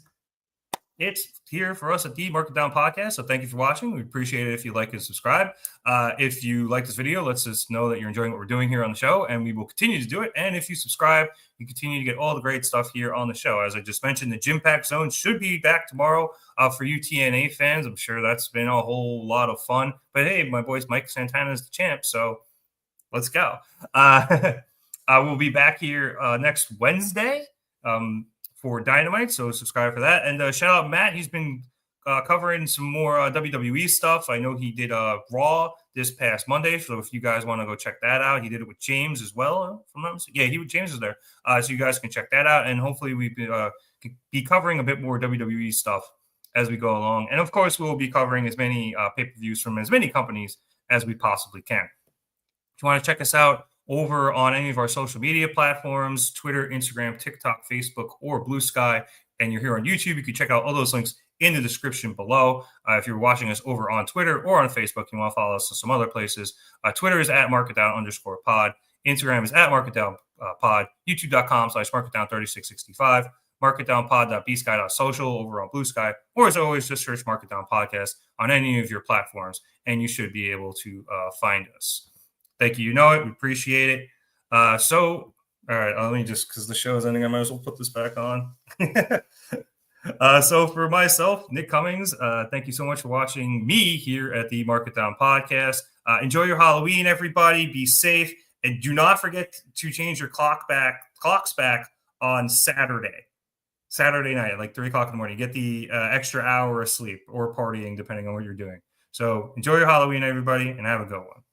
it here for us at the Market Down Podcast. So thank you for watching. We appreciate it if you like and subscribe. If you like this video, let's just know that you're enjoying what we're doing here on the show, and we will continue to do it. And if you subscribe, you continue to get all the great stuff here on the show. As I just mentioned, the Gym Pack Zone should be back tomorrow for you TNA fans. I'm sure that's been a whole lot of fun. But hey, my boys, Mike Santana is the champ, so let's go. We'll be back here next Wednesday for Dynamite, so subscribe for that. And shout out Matt. He's been covering some more WWE stuff. I know he did Raw this past Monday, so if you guys want to go check that out, he did it with James as well. If I'm not mistaken. Yeah, James is there, so you guys can check that out. And hopefully we can be covering a bit more WWE stuff as we go along. And of course, we'll be covering as many pay-per-views from as many companies as we possibly can. If you want to check us out over on any of our social media platforms, Twitter, Instagram, TikTok, Facebook, or Blue Sky, and you're here on YouTube, you can check out all those links in the description below. If you're watching us over on Twitter or on Facebook, you want to follow us in some other places. Twitter is at marketdown_pod. Instagram is at marketdownpod. YouTube.com/marketdown3665. Marketdownpod.bsky.social over on Blue Sky. Or as always, just search Marketdown Podcast on any of your platforms, and you should be able to find us. Thank you. We appreciate it. All right, let me just, because the show is ending, I might as well put this back on. So for myself, Nick Cummings, thank you so much for watching me here at the Market Down Podcast. Enjoy your Halloween, everybody. Be safe. And do not forget to change your clocks back on Saturday night at like 3 o'clock in the morning. Get the extra hour of sleep or partying, depending on what you're doing. So enjoy your Halloween, everybody, and have a good one.